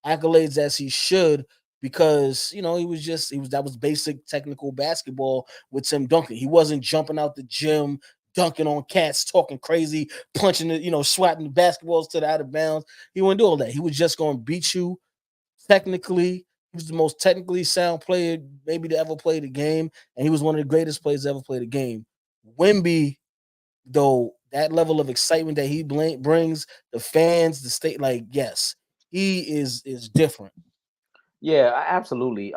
accolades as he should, because that was basic technical basketball with Tim Duncan. He wasn't jumping out the gym, dunking on cats, talking crazy, punching it, swatting the basketballs to the out of bounds. He wouldn't do all that. He was just going to beat you technically. He was the most technically sound player maybe to ever play the game, and he was one of the greatest players to ever play the game. Wimby, though, that level of excitement that he brings, the fans, the state, like, yes, he is different. Yeah, absolutely.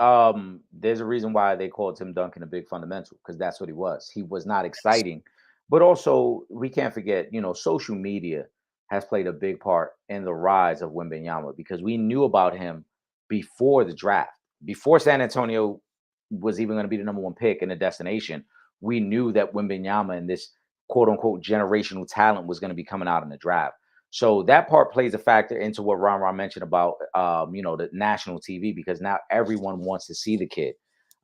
There's a reason why they called Tim Duncan a big fundamental, because that's what he was. He was not exciting, but also we can't forget, social media has played a big part in the rise of Wembanyama, because we knew about him before the draft, before San Antonio was even going to be the number one pick in the destination. We knew that Wembanyama and this quote unquote generational talent was going to be coming out in the draft. So that part plays a factor into what Ron mentioned about the national TV, because now everyone wants to see the kid.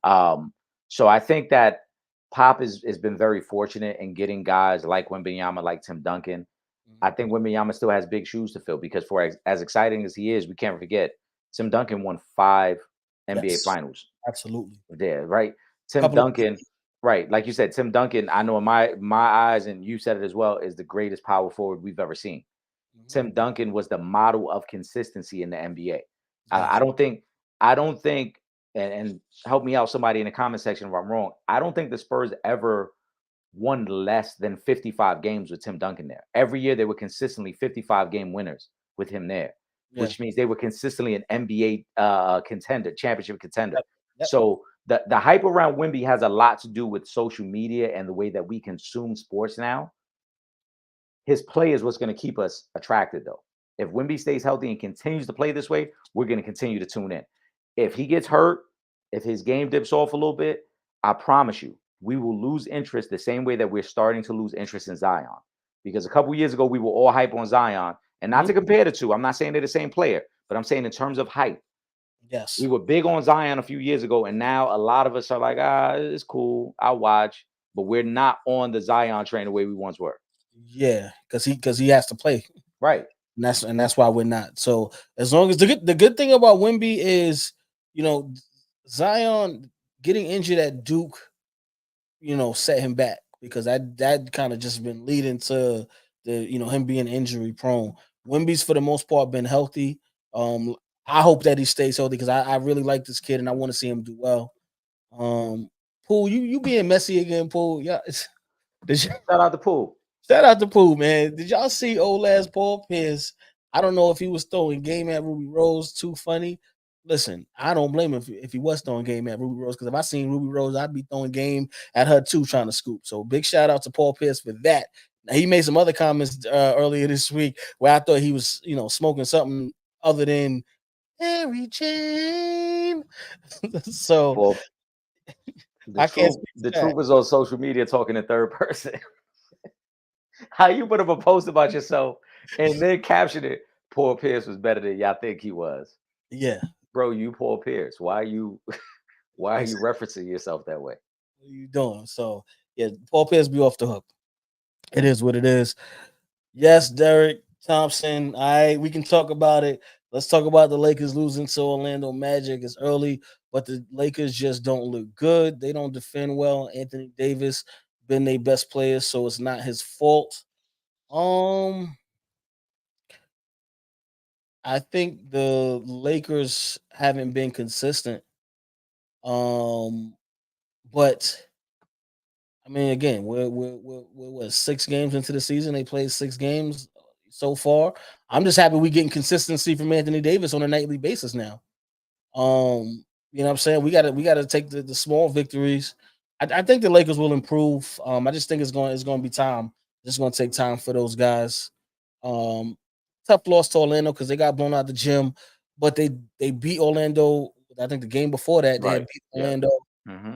Um, so I think that Pop has been very fortunate in getting guys like Wembanyama, like Tim Duncan. I think Wembanyama still has big shoes to fill, because for as exciting as he is, we can't forget Tim Duncan won 5 NBA Yes, finals absolutely. there, right? Tim Couple of Duncan, right? Like you said, Tim Duncan, I know in my eyes, and you said it as well, is the greatest power forward we've ever seen. Mhm. Tim Duncan was the model of consistency in the NBA. I Yes. don't think, and help me out, somebody in the comment section if I'm wrong. I don't think the Spurs ever won less than 55 games with Tim Duncan there. Every year they were consistently 55 game winners with him there, Yeah. which means they were consistently an NBA contender, championship contender. Yep. Yep. So the hype around Wimby has a lot to do with social media and the way that we consume sports now. His play is what's going to keep us attracted, though. If Wimby stays healthy and continues to play this way, we're going to continue to tune in. If he gets hurt, if his game dips off a little bit, I promise you, we will lose interest the same way that we're starting to lose interest in Zion. Because a couple years ago, we were all hype on Zion, and not Mhm. to compare the two. I'm not saying they're the same player, but I'm saying in terms of hype, we Yes. were big on Zion a few years ago, and now a lot of us are like, it's cool, I'll watch, but we're not on the Zion train the way we once were. Yeah, because he has to play. Right. And that's why we're not. So as long as the good thing about Wimby is, you know, Zion getting injured at Duke, set him back, because that kind of just been leading to him being injury prone. Wimby's for the most part been healthy. I hope that he stays healthy because I really like this kid and I want to see him do well. Um, Poole, you being messy again, Poole. Yeah, did you, Shout out to Pool. shout out to Poole, man. Did y'all see old ass Paul Pierce? I don't know if he was throwing game at Ruby Rose too funny. Listen, I don't blame him if he was throwing game at Ruby Rose because if I seen Ruby Rose, I'd be throwing game at her too, trying to scoop. So big shout out to Paul Pierce for that. Now, he made some other comments earlier this week where I thought he was, smoking something other than Mary Jane. So Well, I can't speak to the that. truth was on social media talking in third person. How you put up a post about yourself and then caption it, Paul Pierce was better than y'all think he was. Yeah, Bro, you Paul Pierce. Why are you why are you exactly. referencing yourself that way? What are you doing? So yeah, Paul Pierce be off the hook. It is what it is. Yes, Derek Thompson. All right, we can talk about it. Let's talk about the Lakers losing to Orlando Magic. It's early, but the Lakers just don't look good. They don't defend well. Anthony Davis been their best player, so it's not his fault. Um, I think the Lakers haven't been consistent. Um, but I mean, again, we're what, 6 games into the season. They played 6 games so far. I'm just happy we getting consistency from Anthony Davis on a nightly basis now. You know what I'm saying? We gotta take the small victories. I think the Lakers will improve. I just think it's gonna be time. It's gonna take time for those guys. Um, Tough loss to Orlando because they got blown out the gym, but they beat Orlando. I think the game before that they Right. had beat Yeah. Orlando. hmm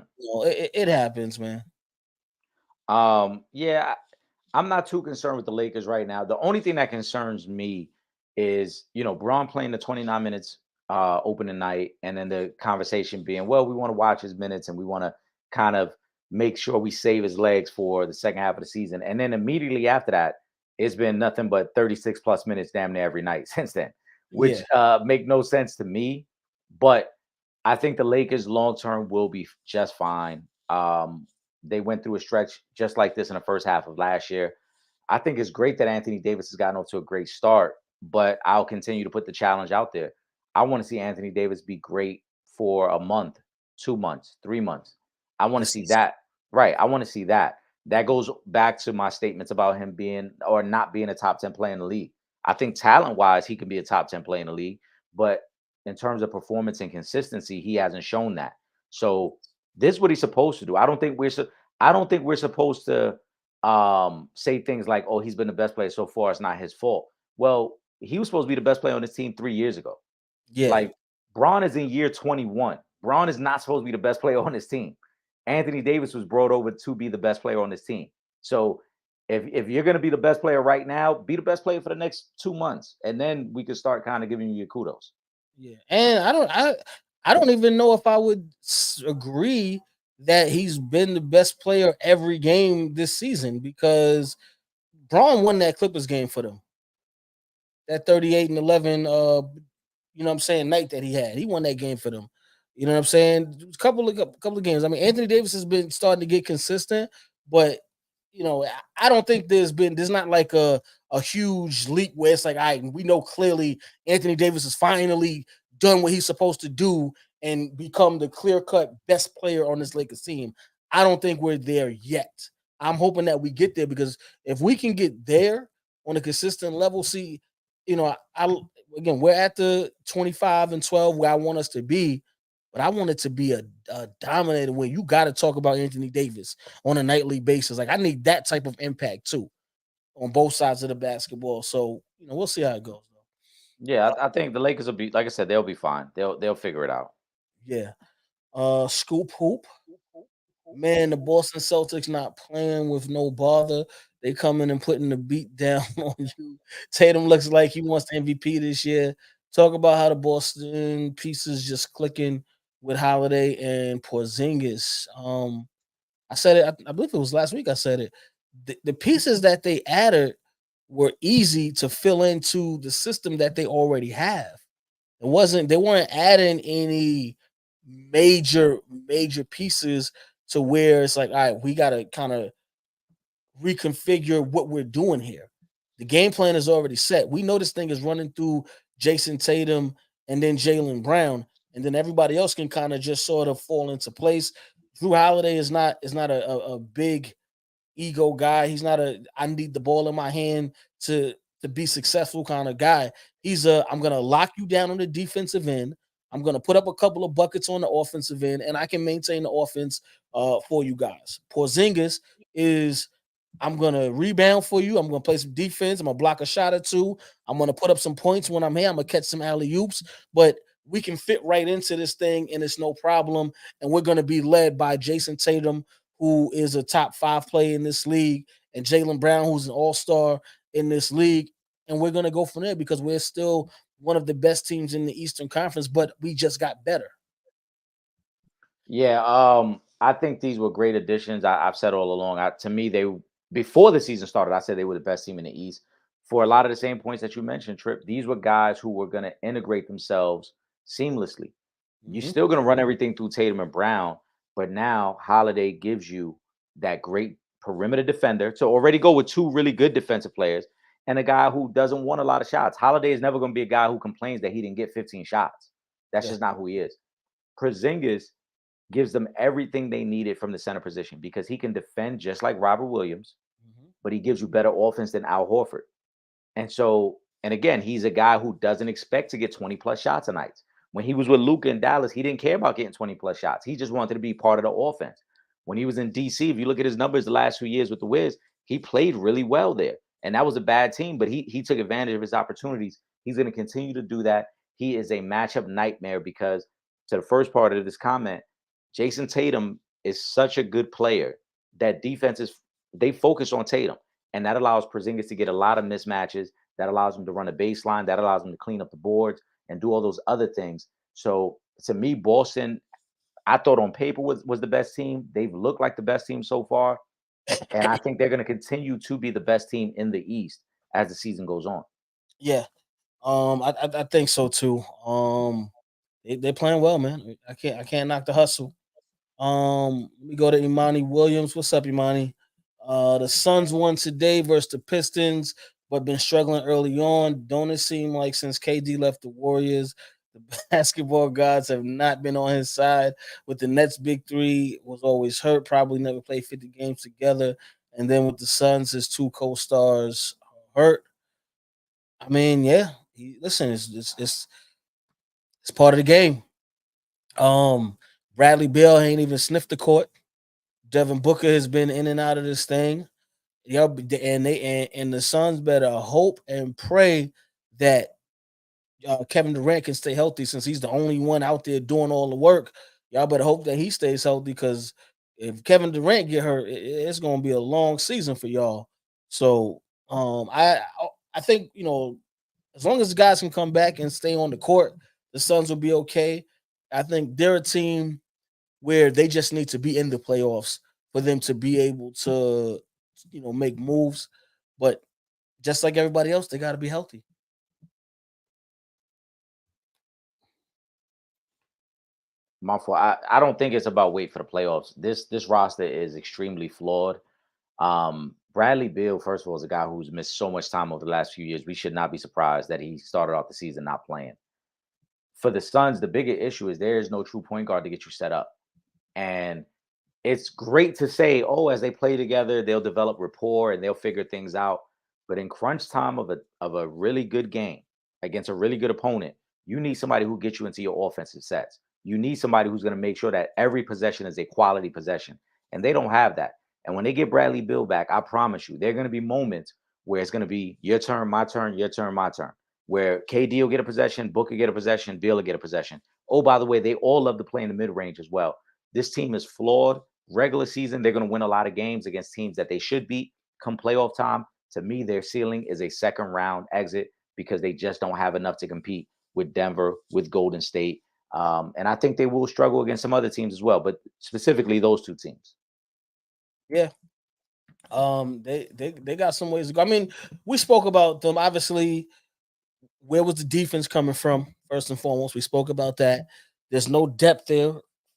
It happens, man. Yeah, I'm not too concerned with the Lakers right now. The only thing that concerns me is, Braun playing the 29 minutes opening night, and then the conversation being, well, we want to watch his minutes and we want to kind of make sure we save his legs for the second half of the season. And then immediately after that, it's been nothing but 36 plus minutes damn near every night since then, Yeah, which make no sense to me. But I think the Lakers long term will be just fine. They went through a stretch just like this in the first half of last year. I think it's great that Anthony Davis has gotten off to a great start, but I'll continue to put the challenge out there. I want to see Anthony Davis be great for a month, 2 months, 3 months. I want to this see is that. Right. I want to see that. That goes back to my statements about him being or not being a top 10 player in the league. I think talent wise, he can be a top 10 player in the league, but in terms of performance and consistency, he hasn't shown that. So this is what he's supposed to do. I don't think we're supposed to say things like, "Oh, he's been the best player so far. It's not his fault." Well, he was supposed to be the best player on this team 3 years ago. yeah, Like Braun is in year 21. Braun is not supposed to be the best player on this team. Anthony Davis was brought over to be the best player on this team. So if you're going to be the best player right now, be the best player for the next 2 months, and then we can start kind of giving you your kudos. yeah. And I don't even know if I would agree that he's been the best player every game this season because Braun won that Clippers game for them. That 38 and 11 you know what I'm saying, night that he had. He won that game for them. You know what I'm saying? A couple of games. I mean, Anthony Davis has been starting to get consistent, but I don't think there's not like a huge leap where it's like, all right, we know clearly Anthony Davis has finally done what he's supposed to do and become the clear-cut best player on this Lakers team. I don't think we're there yet. I'm hoping that we get there because if we can get there on a consistent level, see, I again, we're at the 25 and 12 where I want us to be, but I want it to be a dominated win. You got to talk about Anthony Davis on a nightly basis. Like I need that type of impact too on both sides of the basketball. So we'll see how it goes. Though. Yeah, I think the Lakers will be, like I said, they'll be fine. They'll figure it out. Yeah. Scoop hoop. Man, the Boston Celtics not playing with no bother. They coming and putting the beat down on you. Tatum looks like he wants the MVP this year. Talk about how the Boston pieces just clicking with Holiday and Porzingis. I said it. I believe it was last week. I said it. The pieces that they added were easy to fill into the system that they already have. They weren't adding any major pieces to where it's like, all right, we gotta kind of reconfigure what we're doing here. The game plan is already set. We know this thing is running through Jason Tatum and then Jaylen Brown, and then everybody else can kind of just sort of fall into place. Drew Holiday is not a big ego guy. He's not a I need the ball in my hand to be successful kind of guy. He's a I'm gonna lock you down on the defensive end. I'm gonna put up a couple of buckets on the offensive end, and I can maintain the offense for you guys. Porzingis is I'm gonna rebound for you. I'm gonna play some defense. I'm gonna block a shot or two. I'm gonna put up some points when I'm here. I'm gonna catch some alley oops, but we can fit right into this thing, and it's no problem. And we're gonna be led by Jason Tatum, who is a top 5 player in this league, and Jaylen Brown, who's an all-star in this league. And we're gonna go from there because we're still one of the best teams in the Eastern Conference, but we just got better. Yeah, I think these were great additions. I've said all along. To me, they before the season started, I said they were the best team in the East for a lot of the same points that you mentioned. Trip. These were guys who were going to integrate themselves seamlessly. You're Mhm. still going to run everything through Tatum and Brown, but now Holiday gives you that great perimeter defender to already go with two really good defensive players and a guy who doesn't want a lot of shots. Holiday is never going to be a guy who complains that he didn't get 15 shots. That's Yeah. just not who he is. Porzingis gives them everything they needed from the center position because he can defend just like Robert Williams, Mhm. but he gives you better offense than Al Horford. And so, and again, he's a guy who doesn't expect to get 20 plus shots a night. When he was with Luca in Dallas, he didn't care about getting 20 plus shots. He just wanted to be part of the offense. When he was in DC, if you look at his numbers the last 2 years with the Wiz, he played really well there. And that was a bad team, but he took advantage of his opportunities. He's going to continue to do that. He is a matchup nightmare because to the first part of this comment, Jason Tatum is such a good player that defenses they focus on Tatum, and that allows Porzingis to get a lot of mismatches. That allows him to run a baseline. That allows him to clean up the boards and do all those other things. So to me, Boston, I thought on paper was the best team. They've looked like the best team so far, and I think they're going to continue to be the best team in the East as the season goes on. Yeah. I think so too. They're playing well, man. I can't knock the hustle. We go to Imani Williams. What's up, Imani? The Suns won today versus the Pistons, but been struggling early on. Don't it seem like since KD left the Warriors, the basketball gods have not been on his side? With the Nets' big three was always hurt, probably never played 50 games together. And then with the Suns, his two co-stars hurt. I mean, yeah. Listen, it's part of the game. Um, Bradley Beal ain't even sniffed the court. Devin Booker has been in and out of this thing. Y'all and the Suns better hope and pray that Kevin Durant can stay healthy since he's the only one out there doing all the work. Y'all better hope that he stays healthy because if Kevin Durant get hurt, it's going to be a long season for y'all. So I think as long as the guys can come back and stay on the court, the Suns will be okay. I think they're a team where they just need to be in the playoffs for them to be able to, make moves. But just like everybody else, they got to be healthy. My fault. I don't think it's about wait for the playoffs. This roster is extremely flawed. Bradley Beal, first of all, is a guy who's missed so much time over the last few years. We should not be surprised that he started off the season not playing. For the Suns, the bigger issue is there is no true point guard to get you set up. And it's great to say, oh, as they play together, they'll develop rapport and they'll figure things out. But in crunch time of a really good game against a really good opponent, you need somebody who gets you into your offensive sets. You need somebody who's going to make sure that every possession is a quality possession. And they don't have that. And when they get Bradley Bill back, I promise you, there are going to be moments where it's going to be your turn, my turn, your turn, my turn. Where KD will get a possession, Booker get a possession, Bill will get a possession. Oh, by the way, they all love to play in the mid range as well. This team is flawed. Regular season, they're going to win a lot of games against teams that they should beat. Come playoff time, to me, their ceiling is a second round exit because they just don't have enough to compete with Denver, with Golden State. And I think they will struggle against some other teams as well, but specifically those two teams. Yeah. They got some ways to go. I mean, we spoke about them. Obviously, where was the defense coming from? First and foremost, we spoke about that. There's no depth there.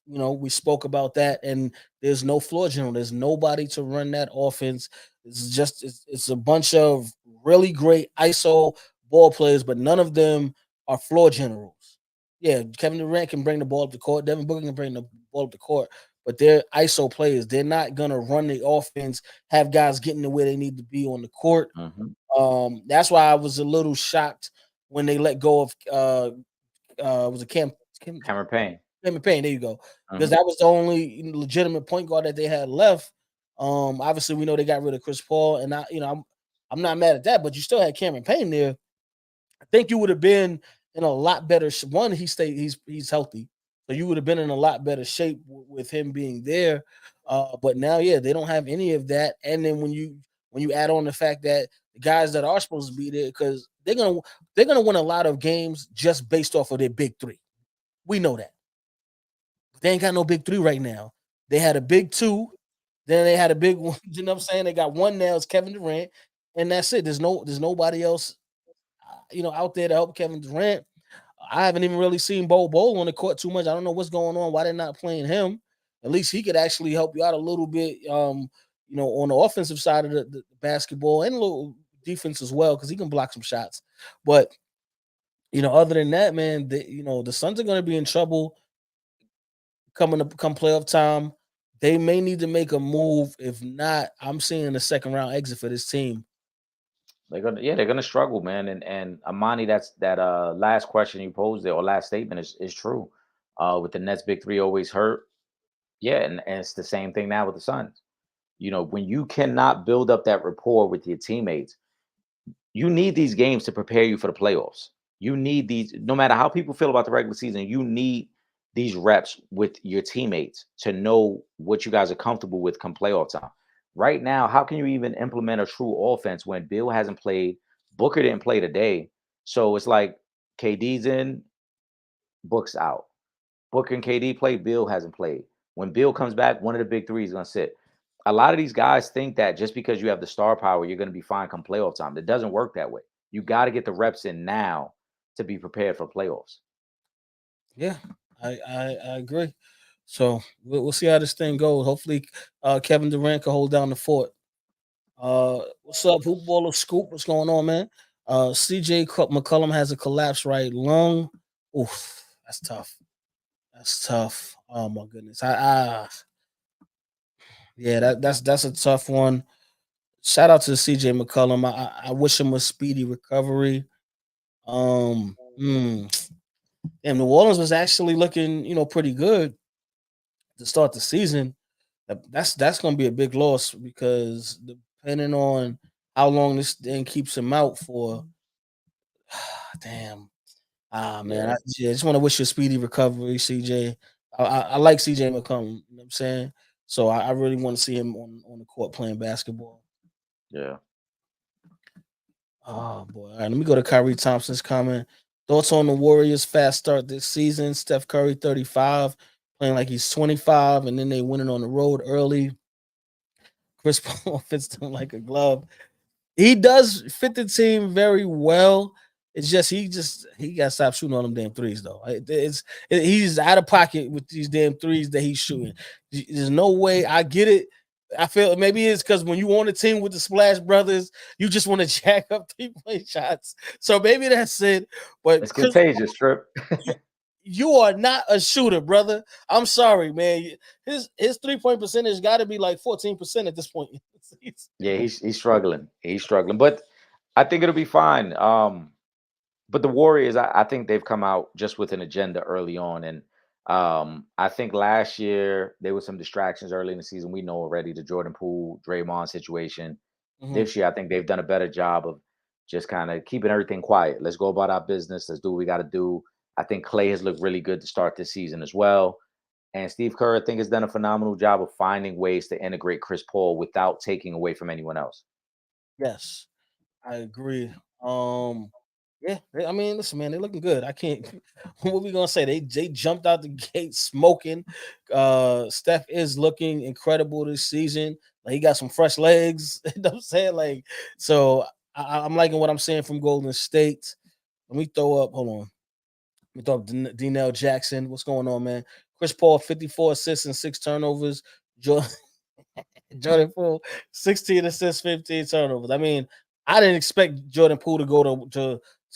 We spoke about that, and there's no floor general. There's nobody to run that offense. It's a bunch of really great ISO ball players, but none of them are floor generals. Yeah, Kevin Durant can bring the ball up the court. Devin Booker can bring the ball up the court, but they're ISO players. They're not gonna run the offense, have guys getting to where they need to be on the court. Mhm. That's why I was a little shocked when they let go of was it Cameron Payne. Cameron Payne? There you go, because Mhm. that was the only legitimate point guard that they had left. Obviously we know they got rid of Chris Paul, and I'm not mad at that, but you still had Cameron Payne there. I think you would have been in a lot better. One, he's healthy, so you would have been in a lot better shape with him being there. But now, yeah, they don't have any of that. And then when you add on the fact that the guys that are supposed to be there, because they're gonna win a lot of games just based off of their big three. We know that. But they ain't got no big three right now. They had a big two, then they had a big one. You know what I'm saying? They got one now, it's Kevin Durant, and that's it. There's nobody else out there to help Kevin Durant. I haven't even really seen Bo on the court too much. I don't know what's going on. Why they're not playing him? At least he could actually help you out a little bit. On the offensive side of the basketball and a little defense as well, because he can block some shots. But other than that, man, the Suns are going to be in trouble come playoff time. They may need to make a move. If not, I'm seeing a second round exit for this team. They're gonna struggle, man. And Amani, that last question you posed there, or last statement is true. With the Nets big three always hurt. Yeah, and it's the same thing now with the Suns. When you cannot build up that rapport with your teammates, you need these games to prepare you for the playoffs. You need these, no matter how people feel about the regular season, you need these reps with your teammates to know what you guys are comfortable with come playoff time. Right now, how can you even implement a true offense when Bill hasn't played, Booker didn't play today? So it's like KD's in, Book's out. Booker and KD play, Bill hasn't played. When Bill comes back, one of the big three is going to sit. A lot of these guys think that just because you have the star power, you're going to be fine come playoff time. It doesn't work that way. You got to get the reps in now to be prepared for playoffs. Yeah, I agree. So we'll see how this thing goes. Hopefully, Kevin Durant can hold down the fort. What's up, Hoop Baller Scoop? What's going on, man? CJ McCollum has a collapsed right lung. Oof, that's tough. That's tough. Oh my goodness. Yeah, that's a tough one. Shout out to CJ McCollum. I wish him a speedy recovery. And New Orleans was actually looking, pretty good to start the season. That's going to be a big loss because depending on how long this thing keeps him out for, damn. Man, Yeah, I just want to wish you a speedy recovery, CJ. I like CJ McCollum. You know what I'm saying? So I really want to see him on the court playing basketball. yeah. Oh boy! All right, let me go to Kyrie Thompson's comment. Thoughts on the Warriors' fast start this season? Steph Curry 35, playing like he's 25, and then they winning on the road early. Chris Paul fits them like a glove. He does fit the team very well. It's just he got to stop shooting all them damn threes though. He's out of pocket with these damn threes that he's shooting. There's no way. I get it. I feel maybe it's because when you on a team with the Splash Brothers, you just want to jack up 3-point shots. So maybe that's it. But It's Chris, contagious, Trip. you are not a shooter, brother. I'm sorry, man. His 3-point percentage got to be like 14% at this point. Yeah, he's struggling. He's struggling, but I think it'll be fine. But the Warriors, I think they've come out just with an agenda early on, and I think last year there was some distractions early in the season. We know already the Jordan Poole, Draymond situation. Mhm. This year, I think they've done a better job of just kind of keeping everything quiet. Let's go about our business. Let's do what we got to do. I think Clay has looked really good to start this season as well. And Steve Kerr, I think, has done a phenomenal job of finding ways to integrate Chris Paul without taking away from anyone else. Yes. I agree. Yeah, I mean, listen, man, they're looking good. I can't. What we gonna say? They jumped out the gate smoking. Steph is looking incredible this season. Like he got some fresh legs. You know what I'm saying? Like, so I'm liking what I'm saying from Golden State. Let me throw up. Hold on. Let me throw up Denell Jackson. What's going on, man? Chris Paul, 54 assists and 6 turnovers. Jordan Poole, 16 assists, 15 turnovers. I mean, I didn't expect Jordan Poole to go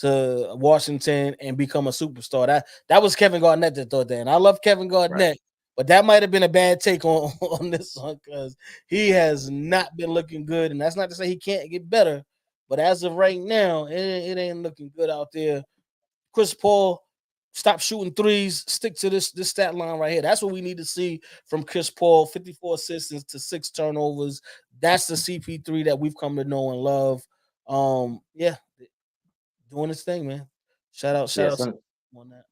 to Washington and become a superstar. That was Kevin Garnett that thought that. And I love Kevin Right. Garnett, but that might have been a bad take on, on this one because he has not been looking good. And that's not to say he can't get better, but as of right now, it ain't looking good out there. Chris Paul, stop shooting threes. Stick to this stat line right here. That's what we need to see from Chris Paul. 54 assists to 6 turnovers. That's the CP3 that we've come to know and love. Yeah, doing his thing, man. Shout Yeah, out to some him on that.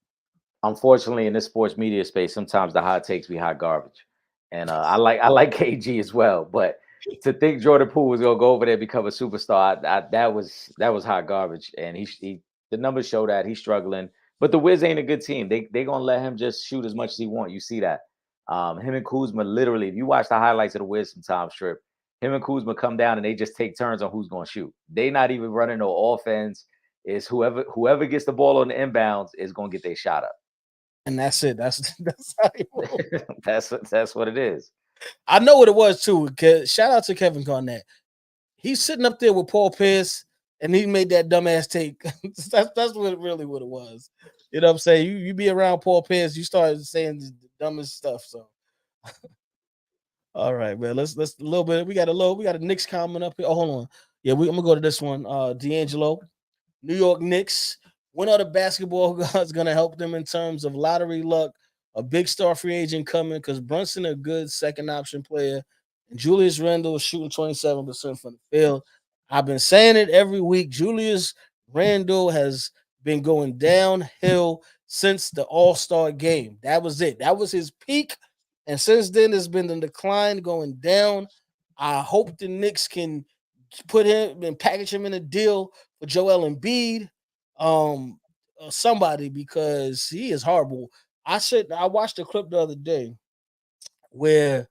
unfortunately in this sports media space, sometimes the hot takes be hot garbage. And I like KG as well, but to think Jordan Poole was gonna go over there and become a superstar, that was hot garbage. And he the numbers show that he's struggling. But the Wiz ain't a good team. They gonna let him just shoot as much as he want. You see that. Him and Kuzma literally, if you watch the highlights of the Wiz sometimes, Strip, him and Kuzma come down and they just take turns on who's gonna shoot. They not even running no offense. Is whoever gets the ball on the inbounds is gonna get their shot up. And that's it. That's how he rolls. That's what it is. I know what it was too. Shout out to Kevin Garnett. He's sitting up there with Paul Pierce, and he made that dumbass take. That's what it was. You know what I'm saying? You be around Paul Pierce, you start saying the dumbest stuff. So all right, man. Let's a little bit. We got a Knicks comment up here. Oh, hold on. Yeah, I'm gonna go to this one. D'Angelo. New York Knicks. When are the basketball gods going to help them in terms of lottery luck? A big star free agent coming because Brunson a good second option player, and Julius Randle is shooting 27% from the field. I've been saying it every week. Julius Randle has been going downhill since the All Star game. That was it. That was his peak, and since then it's been the decline going down. I hope the Knicks can put him and package him in a deal for Joel Embiid, somebody because he is horrible. I watched a clip the other day where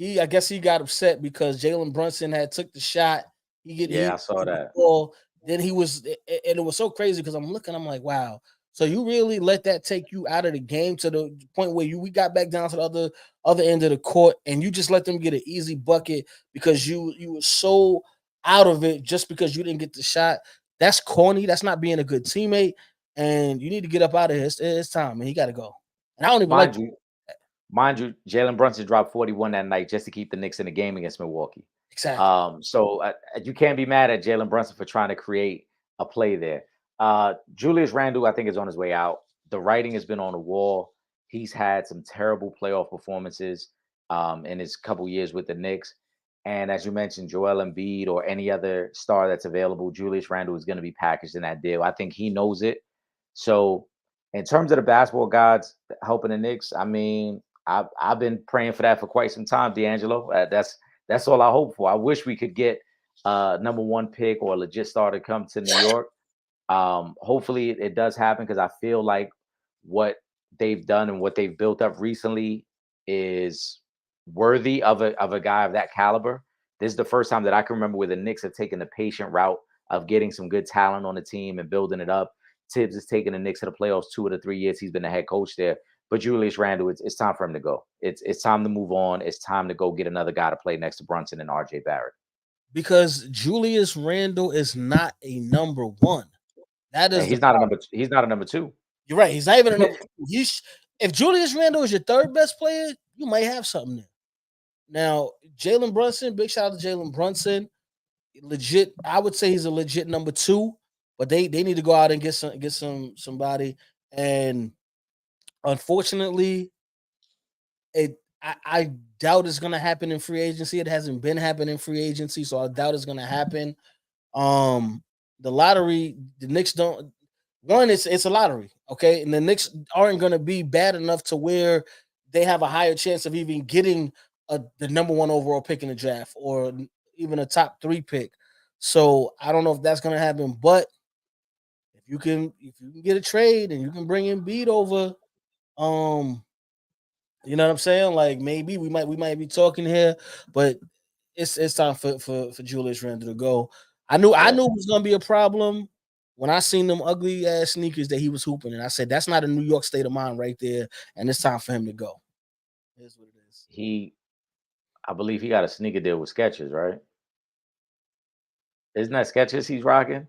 I guess he got upset because Jalen Brunson had took the shot. Yeah, I He saw took the that. ball. Then and it was so crazy because I'm like, wow. So you really let that take you out of the game to the point where we got back down to the other end of the court, and you just let them get an easy bucket because you were so out of it just because you didn't get the shot. That's corny. That's not being a good teammate, and you need to get up out of here. It's time, man. He got to go. And I don't even like Mind you, mind you, Jalen Brunson dropped 41 that night just to keep the Knicks in the game against Milwaukee. exactly. So you can't be mad at Jalen Brunson for trying to create a play there. Julius Randle, I think, is on his way out. The writing has been on the wall. He's had some terrible playoff performances in his couple years with the Knicks. And as you mentioned, Joel Embiid or any other star that's available, Julius Randle is going to be packaged in that deal. I think he knows it. So, in terms of the basketball gods helping the Knicks, I mean, I've been praying for that for quite some time, D'Angelo. That's all I hope for. I wish we could get number one pick or a legit star to come to New York. Hopefully it does happen because I feel like what they've done and what they've built up recently is worthy of a guy of that caliber. This is the first time that I can remember where the Knicks have taken the patient route of getting some good talent on the team and building it up. Tibbs has taken the Knicks to the playoffs 2 of the 3 years he's been the head coach there. But Julius Randle, it's time for him to go. It's time to move on. It's time to go get another guy to play next to Brunson and RJ Barrett. Because Julius Randle is not a number one. That And is the he's not a problem. number. He's not a number two. You're right. He's not even a number two. If Julius Randle is your third best player, you might have something there. Now, Jalen Brunson, big shout out to Jalen Brunson. Legit, I would say he's a legit number two, but they need to go out and get somebody. And unfortunately, I doubt it's gonna happen in free agency. It hasn't been happening in free agency, so I doubt it's gonna happen. The lottery, the Knicks don't. One, it's a lottery, okay, and the Knicks aren't going to be bad enough to where they have a higher chance of even getting the number one overall pick in the draft or even a top 3 pick. So I don't know if that's going to happen, but if you can get a trade and you can bring in Beat over, um, you know what I'm saying? Like maybe we might be talking here, but it's time for Julius Randle to go. I Yeah, knew it was gonna be a problem when I seen them ugly ass sneakers that he was hooping, and I said that's not a New York state of mind right there, and it's time for him to go. Here's what it is. he. I believe he got a sneaker deal with Skechers, right? Isn't that sketches he's rocking?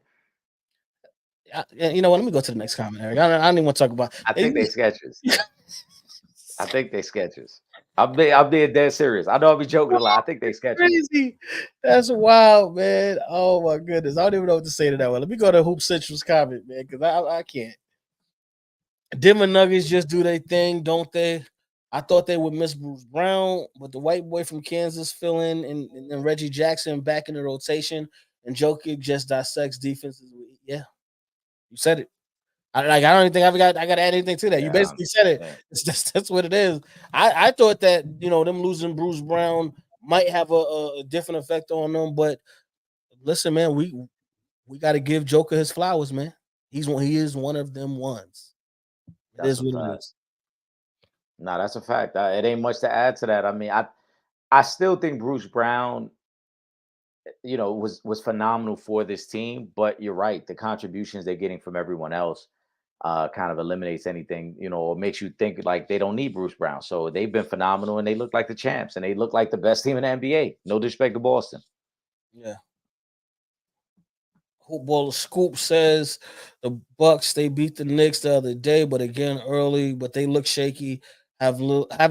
You know what? Let me go to the next comment, Eric. I don't even want to talk about. I think they sketches. I think they sketches. I'm being dead serious. I know I'll be joking a lot. I think they sketches. Crazy. That's wild, man. Oh my goodness. I don't even know what to say to that one. Let me go to Hoop Central's comment, man, because I can't. Denver Nuggets just do their thing, don't they? I thought they would miss Bruce Brown, but the white boy from Kansas fill in and Reggie Jackson back in the rotation, and Jokic just dissects defenses. Yeah, you said it. I don't even think I got to add anything to that. You Yeah, basically said it. yeah. That's what it is. I thought that them losing Bruce Brown might have a different effect on them, but listen, man, we got to give Joker his flowers, man. He is one of them ones. It That's is a what it fact. is. No, that's a fact. It ain't much to add to that. I mean, I still think Bruce Brown, was phenomenal for this team. But you're right, the contributions they're getting from everyone else kind of eliminates anything, or makes you think like they don't need Bruce Brown. So they've been phenomenal, and they look like the champs, and they look like the best team in the NBA. No disrespect to Boston. Yeah. Hoopball Scoop says the Bucks they beat the Knicks the other day, but again early, but they look shaky. Having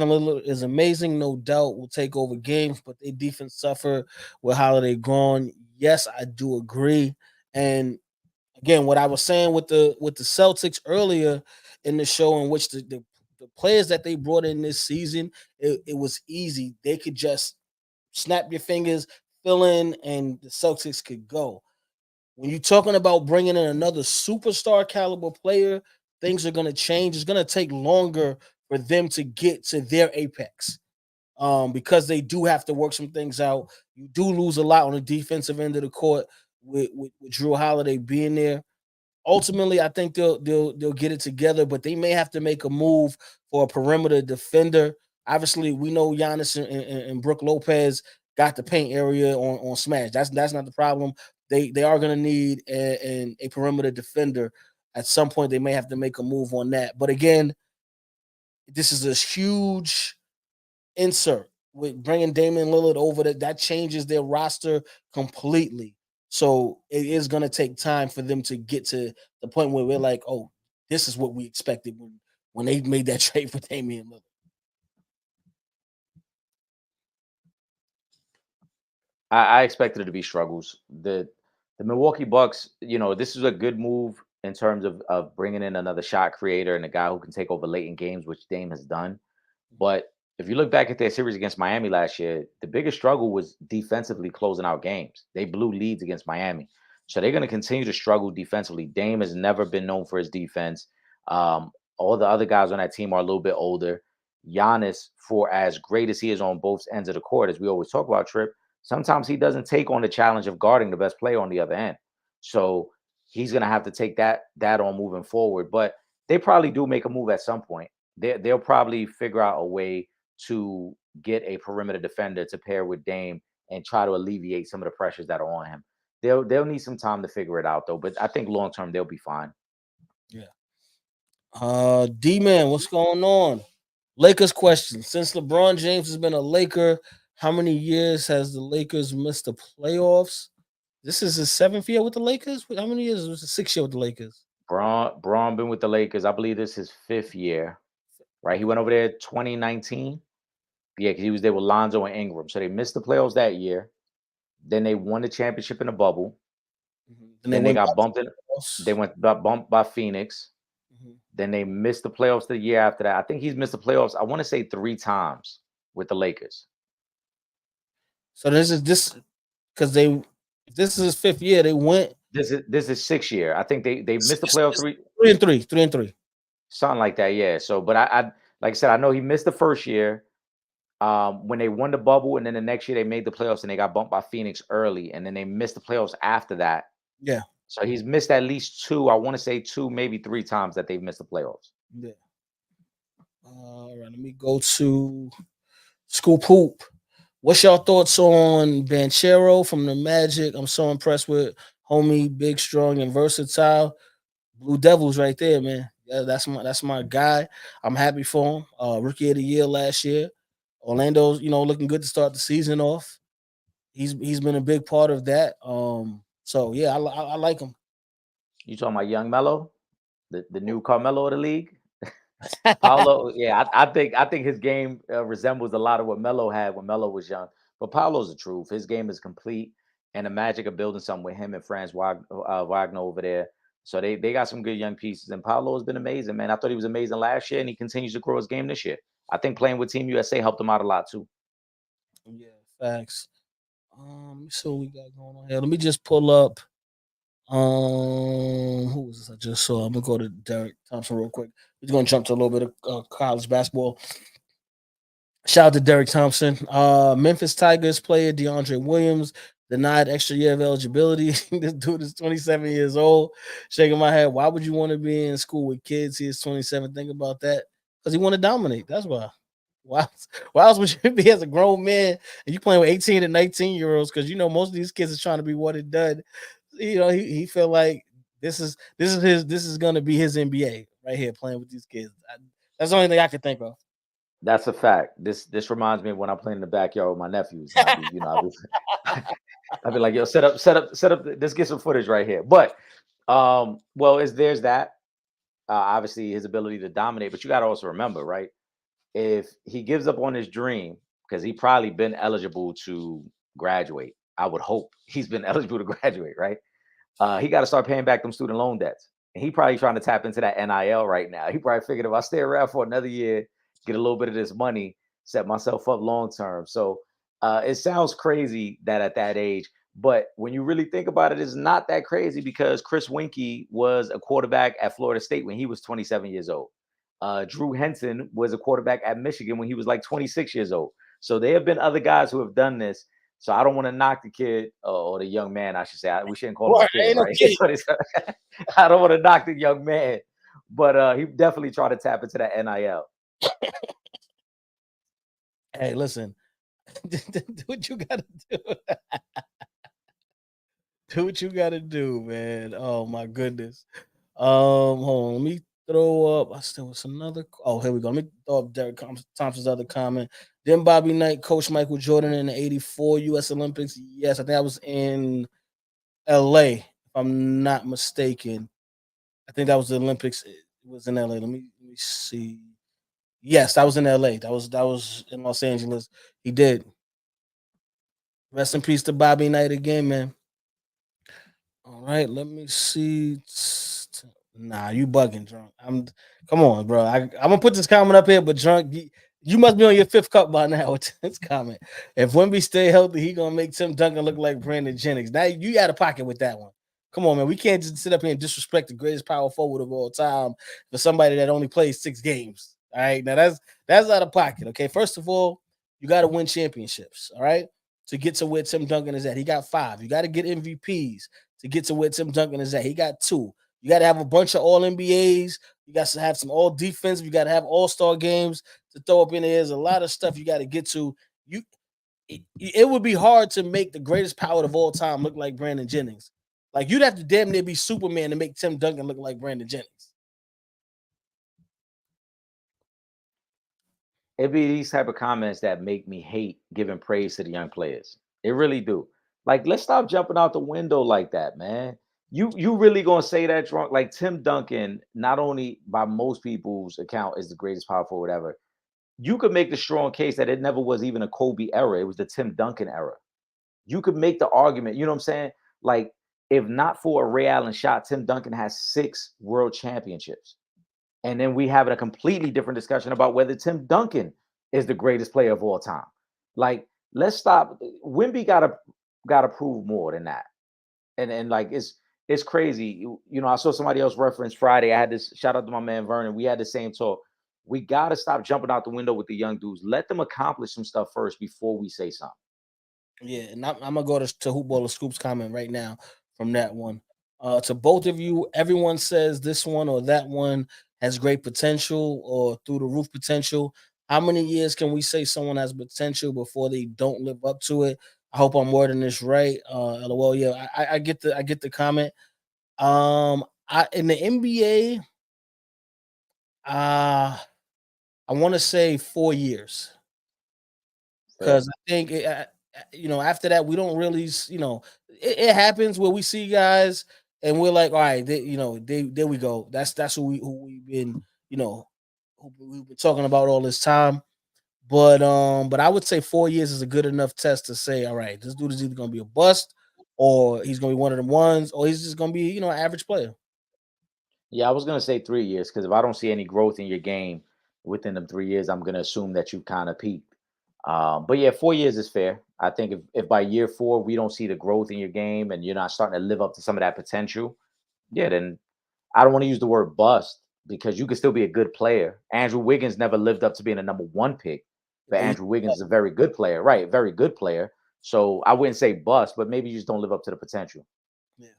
little is amazing, no doubt. Will take over games, but their defense suffer with Holiday gone. Yes, I do agree. And again, what I was saying with the Celtics earlier in the show, in which the players that they brought in this season, it was easy. They could just snap your fingers, fill in, and the Celtics could go. When you're talking about bringing in another superstar caliber player, things are going to change. It's going to take longer for them to get to their apex, because they do have to work some things out. You do lose a lot on the defensive end of the court with Drew Holiday being there. Ultimately, I think they'll get it together, but they may have to make a move for a perimeter defender. Obviously, we know Giannis and Brook Lopez got the paint area on Smash. That's not the problem. They are going to need a perimeter defender at some point. They may have to make a move on that. But again, this is a huge insert with bringing Damian Lillard over. That changes their roster completely. So it is going to take time for them to get to the point where we're like, oh, this is what we expected when they made that trade for Damian Lillard. I expected it to be struggles. The Milwaukee Bucks, this is a good move in terms of bringing in another shot creator and a guy who can take over late in games, which Dame has done. But if you look back at their series against Miami last year, the biggest struggle was defensively closing out games. They blew leads against Miami. So they're going to continue to struggle defensively. Dame has never been known for his defense. All the other guys on that team are a little bit older. Giannis, for as great as he is on both ends of the court, as we always talk about, Trip, sometimes he doesn't take on the challenge of guarding the best player on the other end. So he's going to have to take that on moving forward. But they probably do make a move at some point. They'll probably figure out a way to get a perimeter defender to pair with Dame and try to alleviate some of the pressures that are on him. They'll need some time to figure it out though, but I think long term they'll be fine. Yeah. D man, what's going on? Lakers question: since LeBron James has been a Laker, how many years has the Lakers missed the playoffs? This is his seventh year with the Lakers. How many years? It was a 6 year with the Lakers. Braun been with the Lakers. I believe this is his fifth year, right? He went over there 2019. Yeah, because he was there with Lonzo and Ingram. So they missed the playoffs that year. Then they won the championship in the bubble. And they Then they went got back to bumped in. the They playoffs. got bumped by Phoenix. Mhm. Then they missed the playoffs the year after that. I think he's missed the playoffs, I want to say three times with the Lakers. So this because this is his fifth year. They went This is 6 year. I think they missed the playoffs it's three, 3-3, 3-3. something like that. Yeah. So, but I like I said, I know he missed the first year when they won the bubble, and then the next year they made the playoffs and they got bumped by Phoenix early, and then they missed the playoffs after that. Yeah, So he's missed at least two. I want to say two, maybe three times that they've missed the playoffs. yeah. All right, let me go to Scoop Hoop. What's your thoughts on Banchero from the Magic? I'm so impressed with homie, big, strong, and versatile. Blue Devils right there, man. Yeah, that's my guy. I'm happy for him. Rookie of the year last year. Orlando's, looking good to start the season off. He's been a big part of that. So yeah, I like him. You talking about young Melo, the new Carmelo of the league? Paulo, yeah, I think his game resembles a lot of what Melo had when Melo was young. But Paulo's the truth. His game is complete, and the magic of building something with him and Wagner over there. So they got some good young pieces. And Paulo has been amazing, man. I thought he was amazing last year, and he continues to grow his game this year. I think playing with Team USA helped him out a lot too. Yeah, facts. So we got going on here. Let me just pull up. Who was this I just saw? I'm gonna go to Derek Thompson real quick. We're gonna jump to a little bit of college basketball. Shout out to Derek Thompson. Memphis Tigers player DeAndre Williams denied extra year of eligibility. This dude is 27 years old. Shaking my head. Why would you want to be in school with kids? He is 27. Think about that. Because he want to dominate. That's why. Why else would you be as a grown man and you playing with 18 and 19-year-olds? Because you know most of these kids are trying to be what it done. You know, he felt like this is gonna be his NBA right here playing with these kids. That's the only thing I could think of. That's a fact. This reminds me of when I play in the backyard with my nephews, and I'll be like, yo, set up. Let's get some footage right here. But well, is there's that. Obviously, his ability to dominate, but you got to also remember, right? If he gives up on his dream, because he probably been eligible to graduate. I would hope he's been eligible to graduate, right? He got to start paying back them student loan debts. And he probably trying to tap into that NIL right now. He probably figured if I stay around for another year, get a little bit of this money, set myself up long term. So it sounds crazy that at that age, but when you really think about it, it's not that crazy because Chris Winkie was a quarterback at Florida State when he was 27 years old. Drew Henson was a quarterback at Michigan when he was like 26 years old. So there have been other guys who have done this. So I don't want to knock the kid or the young man, I should say. We shouldn't call him a Right, kid, ain't no right? kid. I don't want to knock the young man, but he definitely tried to tap into that NIL. Hey, listen, do what you gotta do. Do what you gotta do, man. Oh my goodness. Hold on. Let me throw up. I still was another. Oh, here we go. Let me throw up Derek Thompson's other comment. Then Bobby Knight coach Michael Jordan in the '84 U.S. Olympics. Yes, I think I was in L.A. If I'm not mistaken. I think that was the Olympics. It was in L.A. Let me see. Yes, that was in L.A. That was in Los Angeles. He did. Rest in peace to Bobby Knight again, man. All right, let me see. Nah, you bugging, drunk. Come on, bro. I'm gonna put this comment up here, but drunk, you must be on your fifth cup by now with this comment. If Wemby stay healthy, he gonna make Tim Duncan look like Brandon Jennings. Now you out of pocket with that one. Come on, man. We can't just sit up here and disrespect the greatest power forward of all time for somebody that only plays 6 games. All right, now that's out of pocket. Okay, first of all, you got to win championships. All right, to get to where Tim Duncan is at, he got 5. You got to get MVPs to get to where Tim Duncan is at. He got 2. You got to have a bunch of all NBAs. You got to have some all defense. You got to have all-star games to throw up in there. There's a lot of stuff you got to get to. It would be hard to make the greatest power of all time look like Brandon Jennings. Like you'd have to damn near be Superman to make Tim Duncan look like Brandon Jennings. It be these type of comments that make me hate giving praise to the young players. It really do. Like, let's stop jumping out the window like that, man. You really gonna say that drunk? Like Tim Duncan, not only by most people's account is the greatest power forward ever. You could make the strong case that it never was even a Kobe era. It was the Tim Duncan era. You could make the argument, you know what I'm saying? Like, if not for a Ray Allen shot, Tim Duncan has 6 world championships. And then we having a completely different discussion about whether Tim Duncan is the greatest player of all time. Like, let's stop. Wimby gotta prove more than that. And like it's crazy. I saw somebody else reference Friday. I had this shout out to my man Vernon. We had the same talk. We gotta stop jumping out the window with the young dudes. Let them accomplish some stuff first before we say something. Yeah, and I'm gonna go to Hoopball Scoops comment right now from that one. To both of you, everyone says this one or that one has great potential or through the roof potential. How many years can we say someone has potential before they don't live up to it? I hope I'm wording this right. LOL. Yeah, I get the comment. I in the NBA, I want to say 4 years. Fair. Because I think after that we don't really it happens where we see guys and we're like, all right, there we go. That's who we've been, who we've been talking about all this time. But I would say 4 years is a good enough test to say, all right, this dude is either gonna be a bust or he's gonna be one of them ones, or he's just gonna be, an average player. Yeah, I was gonna say 3 years because if I don't see any growth in your game within them 3 years, I'm gonna assume that you kind of peaked. But yeah, 4 years is fair. I think if by year four we don't see the growth in your game and you're not starting to live up to some of that potential, yeah, then I don't want to use the word bust because you can still be a good player. Andrew Wiggins never lived up to being a number one pick, but Yeah, Andrew Wiggins is a very good player, right? Very good player. So I wouldn't say bust, but maybe you just don't live up to the potential. yeah.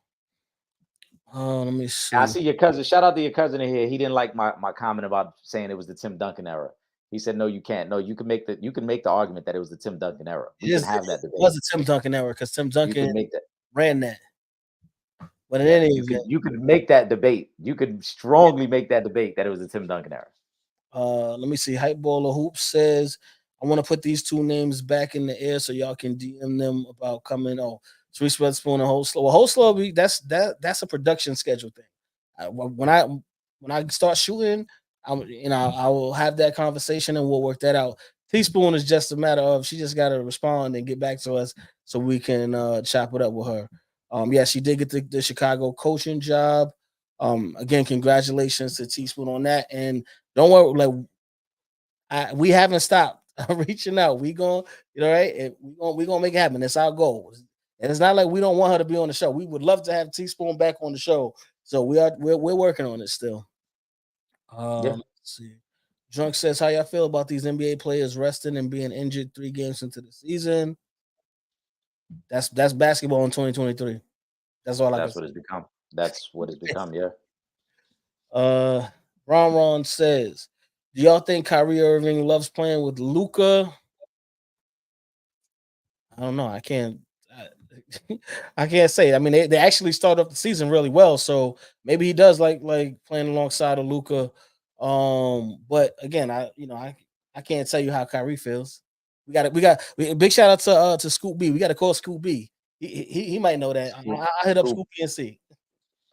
Let me I see. see your cousin. Shout out to your cousin in here. He didn't like my comment about saying it was the Tim Duncan era. He said, "No, you can't. No, you can make the argument that it was the Tim Duncan era. We can have that It debate. was a Tim Duncan era because Tim You Duncan can make that. ran that. But in Yeah, any you could event, you could make that debate. You could strongly make that debate that it was the Tim Duncan era. let me see. Hype Baller Hoop says, I want to put these two names back in the air so y'all can DM them about coming. Oh, Three Spread Spoon and Whole Slow. Well, Whole Slow, that's a production schedule thing. When I start shooting, I will have that conversation and we'll work that out. Teaspoon is just a matter of she just got to respond and get back to us so we can chop it up with her. Yeah, she did get the Chicago coaching job. Again, congratulations to Teaspoon on that. And don't worry, like we haven't stopped reaching out. We going, right? And we gonna make it happen. That's our goal. And it's not like we don't want her to be on the show. We would love to have Teaspoon back on the show. So we're working on it still. Yeah, Let's see. Drunk says, how y'all feel about these NBA players resting and being injured 3 games into the season? That's basketball in 2023. That's all I can that's what say. it's become. That's what it's become. Yeah, Uh, Ron says, do y'all think Kyrie Irving loves playing with Luca? I don't know. I can't. I can't say. I mean, they actually started off the season really well, so maybe he does like playing alongside of Luca. But again, I can't tell you how Kyrie feels. Big shout out to Scoop B. We got to call Scoop B. He might know that. Scoop, I hit up Scoop, Scoop B and see.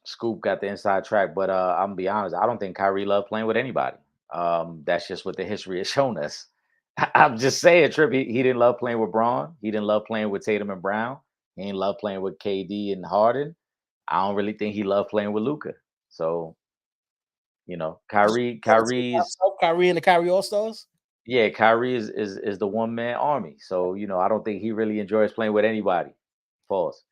Scoop got the inside track. But I'm gonna be honest. I don't think Kyrie loved playing with anybody. That's just what the history has shown us. I'm just saying, Trip. He didn't love playing with Braun. He didn't love playing with Tatum and Brown. He didn't love playing with KD and Harden. I don't really think he loved playing with Luca. So Kyrie's Kyrie and the Kyrie All Stars. yeah, Kyrie is the one man army. So I don't think he really enjoys playing with anybody. Pause.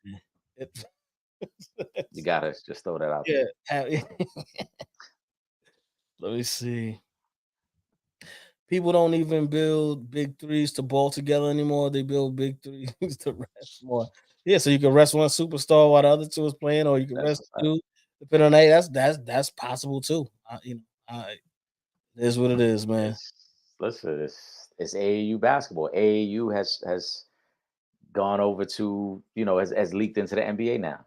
You gotta just throw that out there. Yeah. Let me see. People don't even build big threes to ball together anymore. They build big threes to rest more. Yeah, so you can rest one superstar while the other two is playing, or you can That's rest a fact. two. Depending on that, that's possible too. It is what it is, man. It's listen, it's AAU basketball. AAU has gone over to has leaked into the NBA now.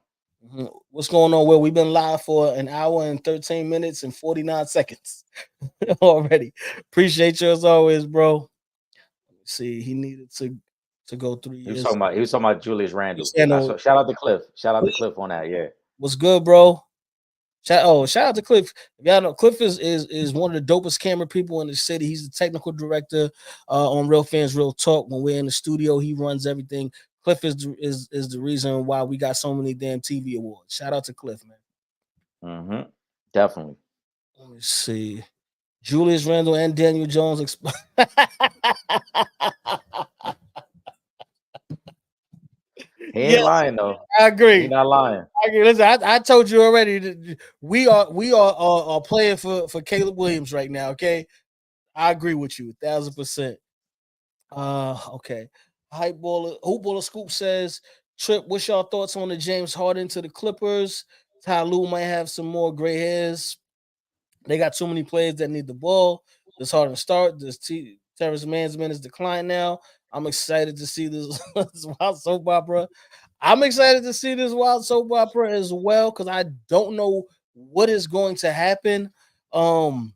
What's going on? Well, we've been live for an hour and 13 minutes and 49 seconds already. Appreciate you as always, bro. See, he needed to go three He was years. talking about he was talking about Julius Randle. I Channel, saw shout out to Cliff. Shout out to Cliff on that. Yeah. what's good, bro? Shout out to Cliff. Y'all know Cliff is one of the dopest camera people in the city. He's the technical director on Real Fans Real Talk. When we're in the studio, he runs everything. Cliff is the reason why we got so many damn TV awards. Shout out to Cliff, man. Definitely. Let me see. Julius Randle and Daniel Jones. He ain't Yes, lying though. I He agree. not lying. I agree. Listen, I told you already. We are playing for Caleb Williams right now. Okay, I agree with you 1,000%. Okay. Hoop baller Scoop says, Trip, what's your thoughts on the James Harden to the Clippers? Ty Lue might have some more gray hairs. They got too many players that need the ball. This Harden start. Terrence Management is declined now. I'm excited to see this, this wild soap opera. I'm excited to see this wild soap opera as well because I don't know what is going to happen. Um,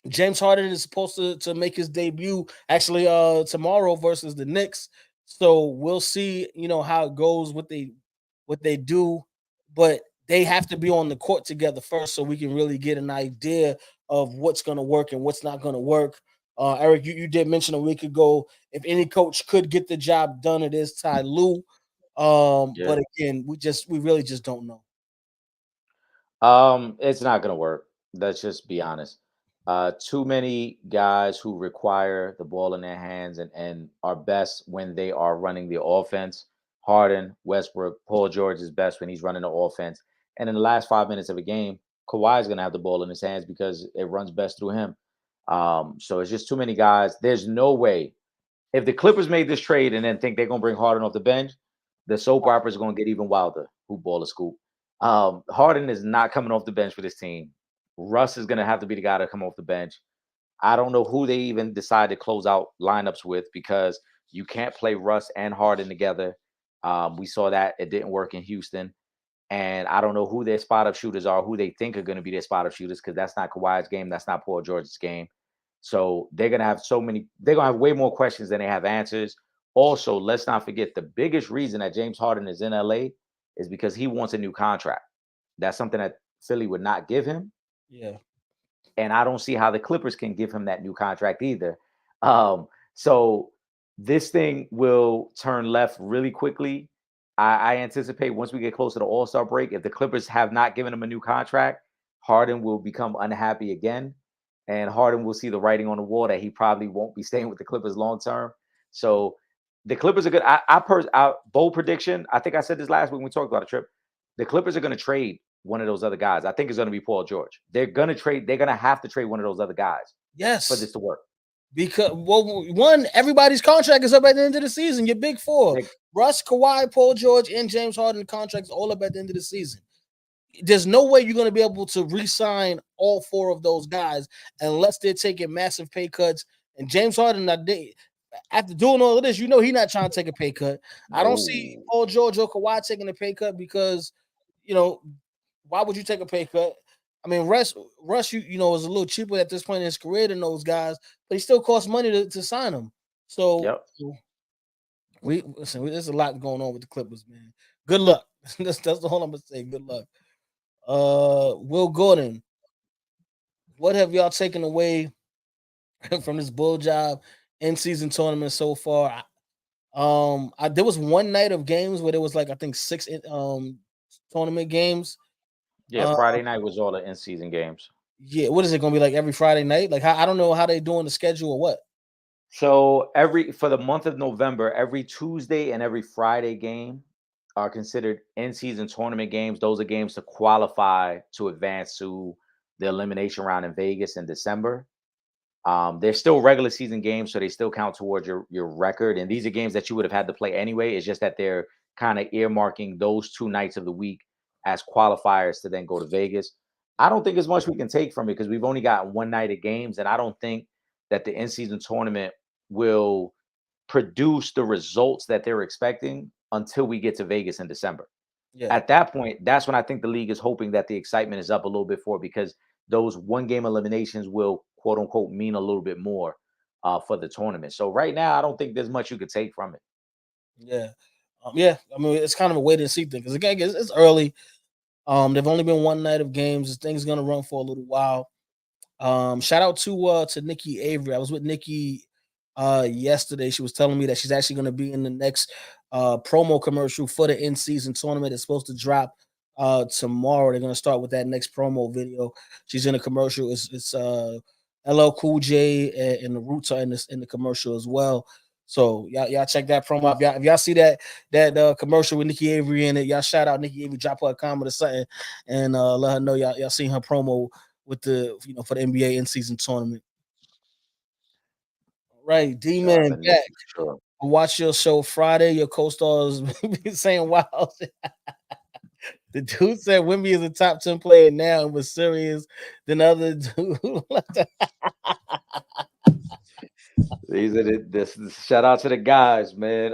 James Harden is supposed to make his debut actually tomorrow versus the Knicks. So we'll see, how it goes, what they what they do, but they have to be on the court together first so we can really get an idea of what's going to work and what's not going to work. Eric, you did mention a week ago if any coach could get the job done, it is Ty Lue. Yeah. But again, we really just don't know. It's not gonna work. Let's just be honest. Too many guys who require the ball in their hands and are best when they are running the offense. Harden, Westbrook, Paul George is best when he's running the offense. And in the last 5 minutes of a game, Kawhi is gonna have the ball in his hands because it runs best through him. So it's just too many guys. There's no way if the Clippers made this trade and then think they're gonna bring Harden off the bench, the soap opera is gonna get even wilder. Who ball a scoop? Harden is not coming off the bench for this team. Russ is gonna have to be the guy to come off the bench. I don't know who they even decide to close out lineups with because you can't play Russ and Harden together. We saw that it didn't work in Houston, and I don't know who their spot up shooters are, who they think are going to be their spot up shooters because that's not Kawhi's game, that's not Paul George's game. So they're gonna have they're gonna have way more questions than they have answers. Also, let's not forget the biggest reason that James Harden is in LA is because he wants a new contract. That's something that Philly would not give him. Yeah. And I don't see how the Clippers can give him that new contract either. So this thing will turn left really quickly. I anticipate once we get close to the All-Star break, if the Clippers have not given him a new contract, Harden will become unhappy again. And Harden will see the writing on the wall that he probably won't be staying with the Clippers long term. So the Clippers are good. Bold prediction. I think I said this last week when we talked about a trip. The Clippers are going to trade one of those other guys. I think it's going to be Paul George. They're going to trade. They're going to have to trade one of those other guys for Yes. this to work. Because one, everybody's contract is up at the end of the season. Your big four: Like, Russ, Kawhi, Paul George, and James Harden contracts all up at the end of the season. There's no way you're going to be able to re-sign all four of those guys unless they're taking massive pay cuts. And James Harden, after doing all of this, he's not trying to take a pay cut. I don't see no. Paul George or Kawhi taking a pay cut because, why would you take a pay cut? I mean, Russ, is a little cheaper at this point in his career than those guys, but he still costs money to sign him. So Yep. there's a lot going on with the Clippers, man. Good luck. that's all I'm gonna say. Good luck. Will Gordon, what have y'all taken away from this bull job in season tournament so far? There was one night of games where there was like I think six tournament games. Yeah. Uh, Friday night was all the in-season games. yeah, what is it gonna be like every Friday night? Like I don't know how they doing the schedule or what. So for the month of November, every Tuesday and every Friday game are considered in-season tournament games. Those are games to qualify to advance to the elimination round in Vegas in December. They're still regular season games, so they still count towards your record. And these are games that you would have had to play anyway. It's just that they're kind of earmarking those 2 nights of the week as qualifiers to then go to Vegas. I don't think there's much we can take from it because we've only got one night of games, and I don't think that the in-season tournament will produce the results that they're expecting until we get to Vegas in December. Yeah, At that point, that's when I think the league is hoping that the excitement is up a little bit for because those one game eliminations will quote unquote mean a little bit more for the tournament. So right now, I don't think there's much you could take from it. yeah, yeah. I mean, it's kind of a wait and see thing because again, it's early. They've only been one night of games. This thing's gonna run for a little while. Shout out to Nikki Avery. I was with Nikki yesterday. She was telling me that she's actually gonna be in the next promo commercial for the in-season tournament. It's supposed to drop tomorrow. They're gonna start with that next promo video. She's in a commercial. It's LL Cool J and the Roots are in the commercial as well. So y'all check that promo. If y'all see that commercial with Nikki Avery in it, y'all shout out Nikki Avery, drop her a comment or something, and let her know y'all seen her promo with for the NBA in season tournament. Right, D Shout out Man to back. Nikki for sure. I watched your show Friday. Your co-stars be saying wow. The dude said Wimby is a top 10 player now and was serious. Then other dude. These are this shout out to the guys, man.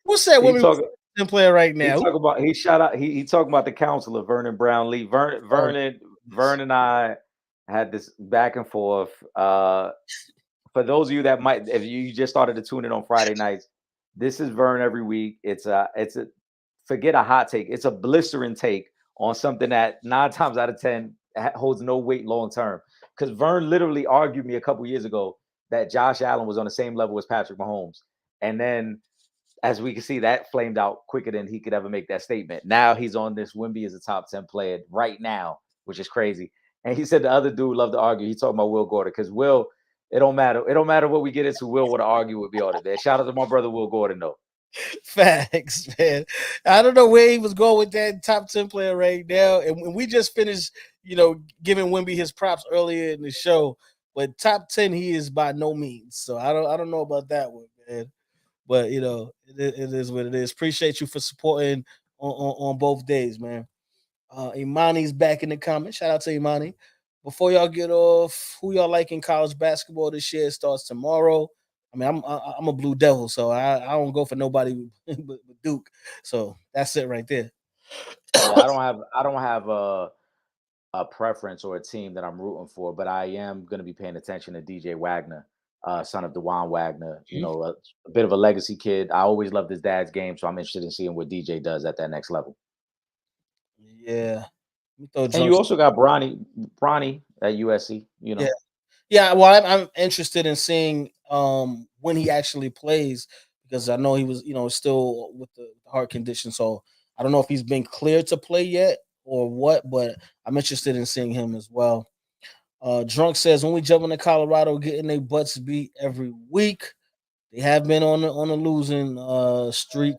Who said He Wimby was talk a top 10 player right he now? talk about he shout out he talking about the counselor Vernon Brownlee. Oh, Vern and I had this back and forth. For those of you that if you just started to tune in on Friday nights, this is Vern every week. It's a forget a hot take. It's a blistering take on something that 9 times out of 10 holds no weight long term. Because Vern literally argued me a couple years ago that Josh Allen was on the same level as Patrick Mahomes. And then, as we can see, that flamed out quicker than he could ever make that statement. Now he's on this Wimby is a top 10 player right now, which is crazy. And he said the other dude loved to argue. He talking about Will Gordon because Will, it don't matter. It don't matter what we get into. Will would argue with me on it, man. Shout out to my brother Will Gordon, though. Facts, man. I don't know where he was going with that top 10 player right now. And we just finished, giving Wimby his props earlier in the show. But top 10, he is by no means. So I don't know about that one, man. But it is what it is. Appreciate you for supporting on both days, man. Imani's back in the comments. Shout out to Imani. Before y'all get off, who y'all like in college basketball this year? It starts tomorrow. I mean, I'm a Blue Devil, so I don't go for nobody but Duke. So that's it right there. Yeah, I don't have a preference or a team that I'm rooting for, but I am going to be paying attention to DJ Wagner, son of Dewan Wagner. A bit of a legacy kid. I always loved his dad's game, so I'm interested in seeing what DJ does at that next level. Yeah. Let me throw And you drunks. also got Bronny at USC. Yeah. Yeah, well, I'm interested in seeing when he actually plays because I know he was, still with the heart condition. So I don't know if he's been cleared to play yet or what, but I'm interested in seeing him as well. Drunk says when we jump into Colorado, getting their butts beat every week. They have been on a losing streak.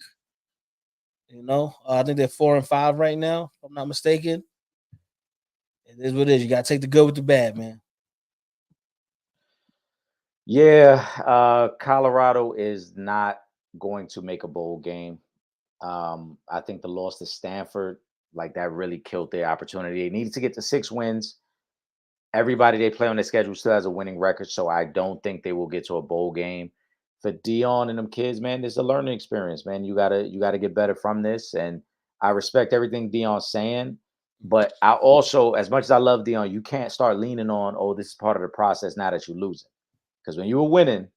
I think they're 4-5 right now, if I'm not mistaken. It is what it is. You gotta take the good with the bad, man. Yeah, Colorado is not going to make a bowl game. I think the loss to Stanford, like that, really killed their opportunity. They needed to get to 6 wins. Everybody they play on their schedule still has a winning record, so I don't think they will get to a bowl game. For Dion and them kids, man, it's a learning experience, man. You gotta get better from this. And I respect everything Dion's saying, but I also, as much as I love Dion, you can't start leaning on, oh, this is part of the process now that you're losing. Because when you were winning,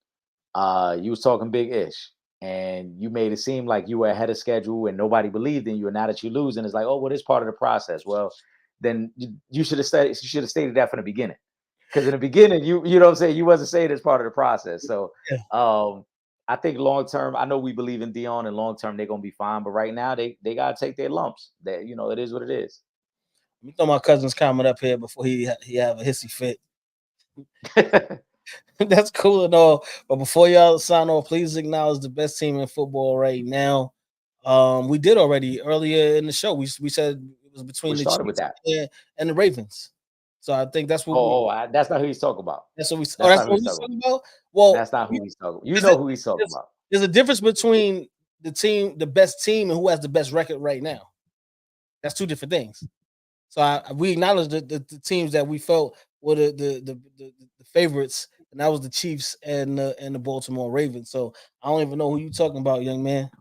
you was talking big ish, and you made it seem like you were ahead of schedule and nobody believed in you. And now that you're losing, it's like, oh, well, this part of the process. Well, then you should have said, you should have stated that from the beginning. Because in the beginning, you know what I'm saying, you wasn't saying it's part of the process. So Yeah. I think long term, I know we believe in Dion, and long term they're gonna be fine. But right now, they gotta take their lumps. That it is what it is. Let me throw my cousin's comment up here before he have a hissy fit. That's cool and all, but before y'all sign off, please acknowledge the best team in football right now. We did already earlier in the show. We said it was between We the started with Chiefs that. and the Ravens. So I think that's what we. That's not who he's talking about. That's what we. Oh, That's that's not who what he's we talking about. talking about. Well, That's not who he's talking about. You is know it? who he's talking about. There's a difference between the best team, and who has the best record right now. That's two different things. So we acknowledge the teams that we felt were the favorites, and that was the Chiefs and the Baltimore Ravens. So I don't even know who you talking about, young man.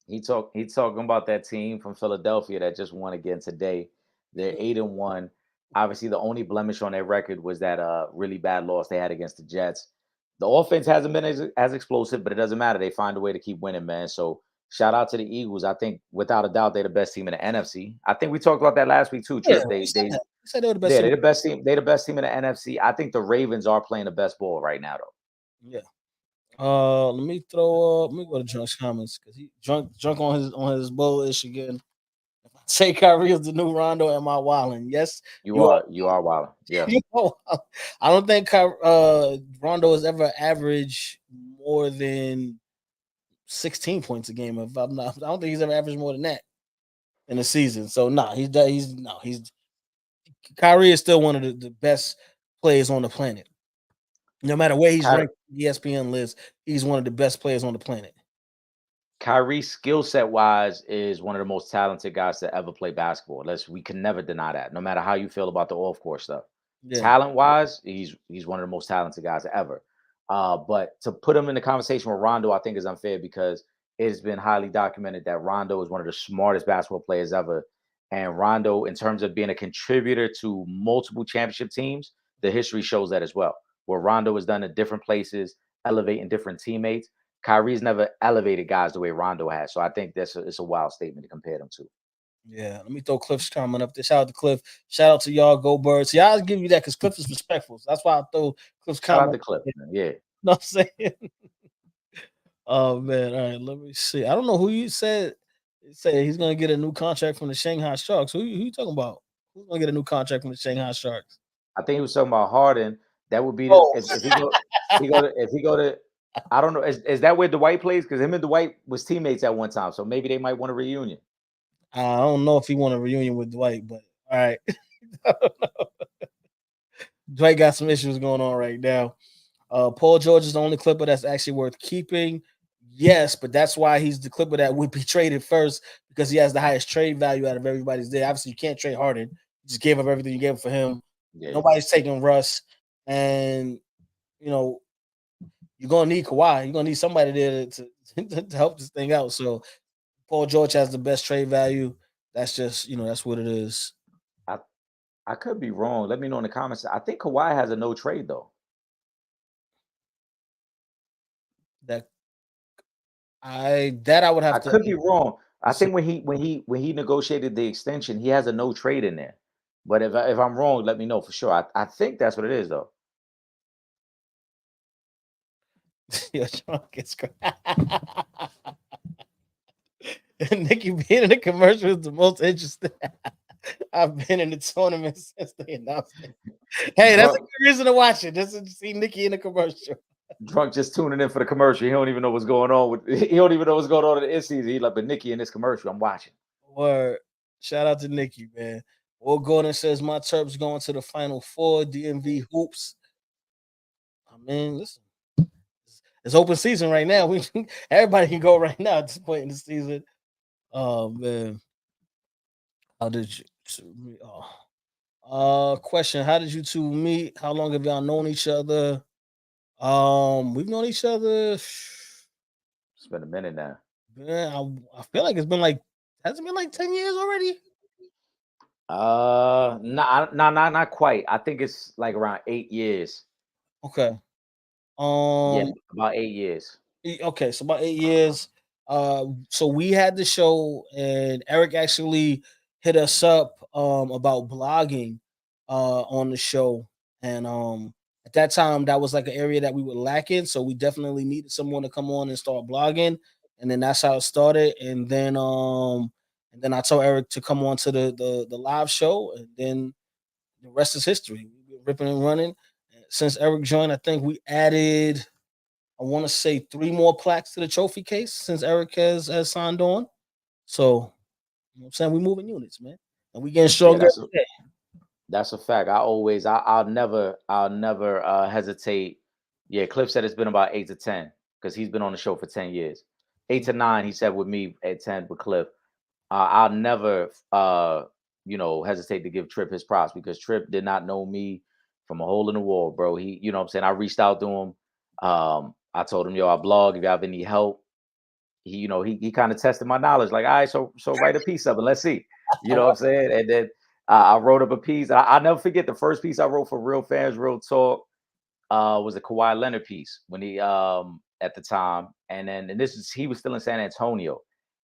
He's talking about that team from Philadelphia that just won again today. They're 8-1. Obviously, the only blemish on their record was that really bad loss they had against the Jets. The offense hasn't been as explosive, but it doesn't matter. They find a way to keep winning, man. So shout out to the Eagles. I think without a doubt they're the best team in the NFC. I think we talked about that last week too, Yeah, Trip. you They said they that. You said they were the best yeah, team. they're the best team. They're the best team in the NFC. I think the Ravens are playing the best ball right now, though. Yeah. Let me go to Drunk's comments because he drunk on his bullish again. Say Kyrie is the new Rondo. Am I wilding? Yes, you are. You are wild. Yes. You know, I don't think Rondo has ever averaged more than 16 points a game. If I'm not, I don't think he's ever averaged more than that in a season. So he's Kyrie is still one of the best players on the planet. No matter where he's ranked on the ESPN list, he's one of the best players on the planet. Kyrie, skill set wise, is one of the most talented guys to ever play basketball. We can never deny that, no matter how you feel about the off court stuff. Yeah. Talent wise, he's one of the most talented guys ever. But to put him in the conversation with Rondo, I think is unfair because it has been highly documented that Rondo is one of the smartest basketball players ever. And Rondo, in terms of being a contributor to multiple championship teams, the history shows that as well. Where Rondo has done at different places, elevating different teammates. Kyrie's never elevated guys the way Rondo has. So I think it's a wild statement to compare them to. Yeah, let me throw Cliff's comment up there. Shout out to Cliff. Shout out to y'all. Go Birds. Yeah, I'll give you that because Cliff is respectful. So that's why I throw Cliff's Shout out comment. to Cliff, man. Yeah. You know what I'm saying? Oh man. All right, let me see. I don't know who you said. Say he's gonna get a new contract from the Shanghai Sharks. Who you talking about? Who's gonna get a new contract from the Shanghai Sharks? I think he was talking about Harden. That would be the Oh, if he go to I don't know. Is that where Dwight plays? Because him and Dwight was teammates at one time. So maybe they might want a reunion. I don't know if he want a reunion with Dwight, but all right. Dwight got some issues going on right now. Paul George is the only Clipper that's actually worth keeping. Yes, but that's why he's the Clipper that would be traded first because he has the highest trade value out of everybody's there. Obviously, you can't trade Harden. You just gave up everything you gave for him. Yeah. Nobody's taking Russ, and you know you're gonna need Kawhi. You're gonna need somebody there to help this thing out. So Paul George has the best trade value. That's just that's what it is. I I could be wrong. Let me know in the comments. I think Kawhi has a no trade though. That I would I have to. could be wrong. I think when he negotiated the extension, he has a no trade in there. But if I'm wrong, let me know for sure. I think that's what it is though. Yo, Sean gets Nikki being in the commercial is the most interesting. I've been in the tournament since they announced it. Hey, that's a Drunk, good reason to watch it. Just to see Nikki in the commercial. drunk just tuning in for the commercial. He don't even know what's going on with. He don't even know what's going on in the end season. He like, but Nikki in this commercial, I'm watching. Word. Shout out to Nikki, man. Will Gordon says my Terps going to the final four. DMV hoops. I mean, listen, it's open season right now. We everybody can go right now at this point in the season. Oh man. How did you question. How did you two meet? How long have y'all known each other? We've known each other. It's been a minute now. Man, I feel like it's been like has it been like 10 years already? Not quite. I think it's like around 8 years. Okay. Yeah, Um about 8 years. okay, so about 8 years. So we had the show and Eric actually hit us up about blogging on the show. And at that time that was like an area that we were lacking. So we definitely needed someone to come on and start blogging. And then that's how it started. And then I told Eric to come on to the live show, and then the rest is history. We've been ripping and running. Since Eric joined, I think we added I want to say 3 more plaques to the trophy case since Eric has signed on. So, I'm saying we moving units, man. And we getting Yeah, stronger every day. that's a fact. I'll never hesitate. Yeah, Cliff said it's been about 8 to 10 because he's been on the show for 10 years. 8 to 9, he said with me at 10 with Cliff. I'll never hesitate to give Trip his props because Trip did not know me from a hole in the wall, bro. He, you know what I'm saying? I reached out to him. I told him, yo, I blog. If you have any help, he kind of tested my knowledge. Like, all right, so write a piece of it. Let's see. You know what I'm saying? And then I wrote up a piece. I'll never forget the first piece I wrote for Real Fans, Real Talk. Was a Kawhi Leonard piece when he at the time, and this is he was still in San Antonio,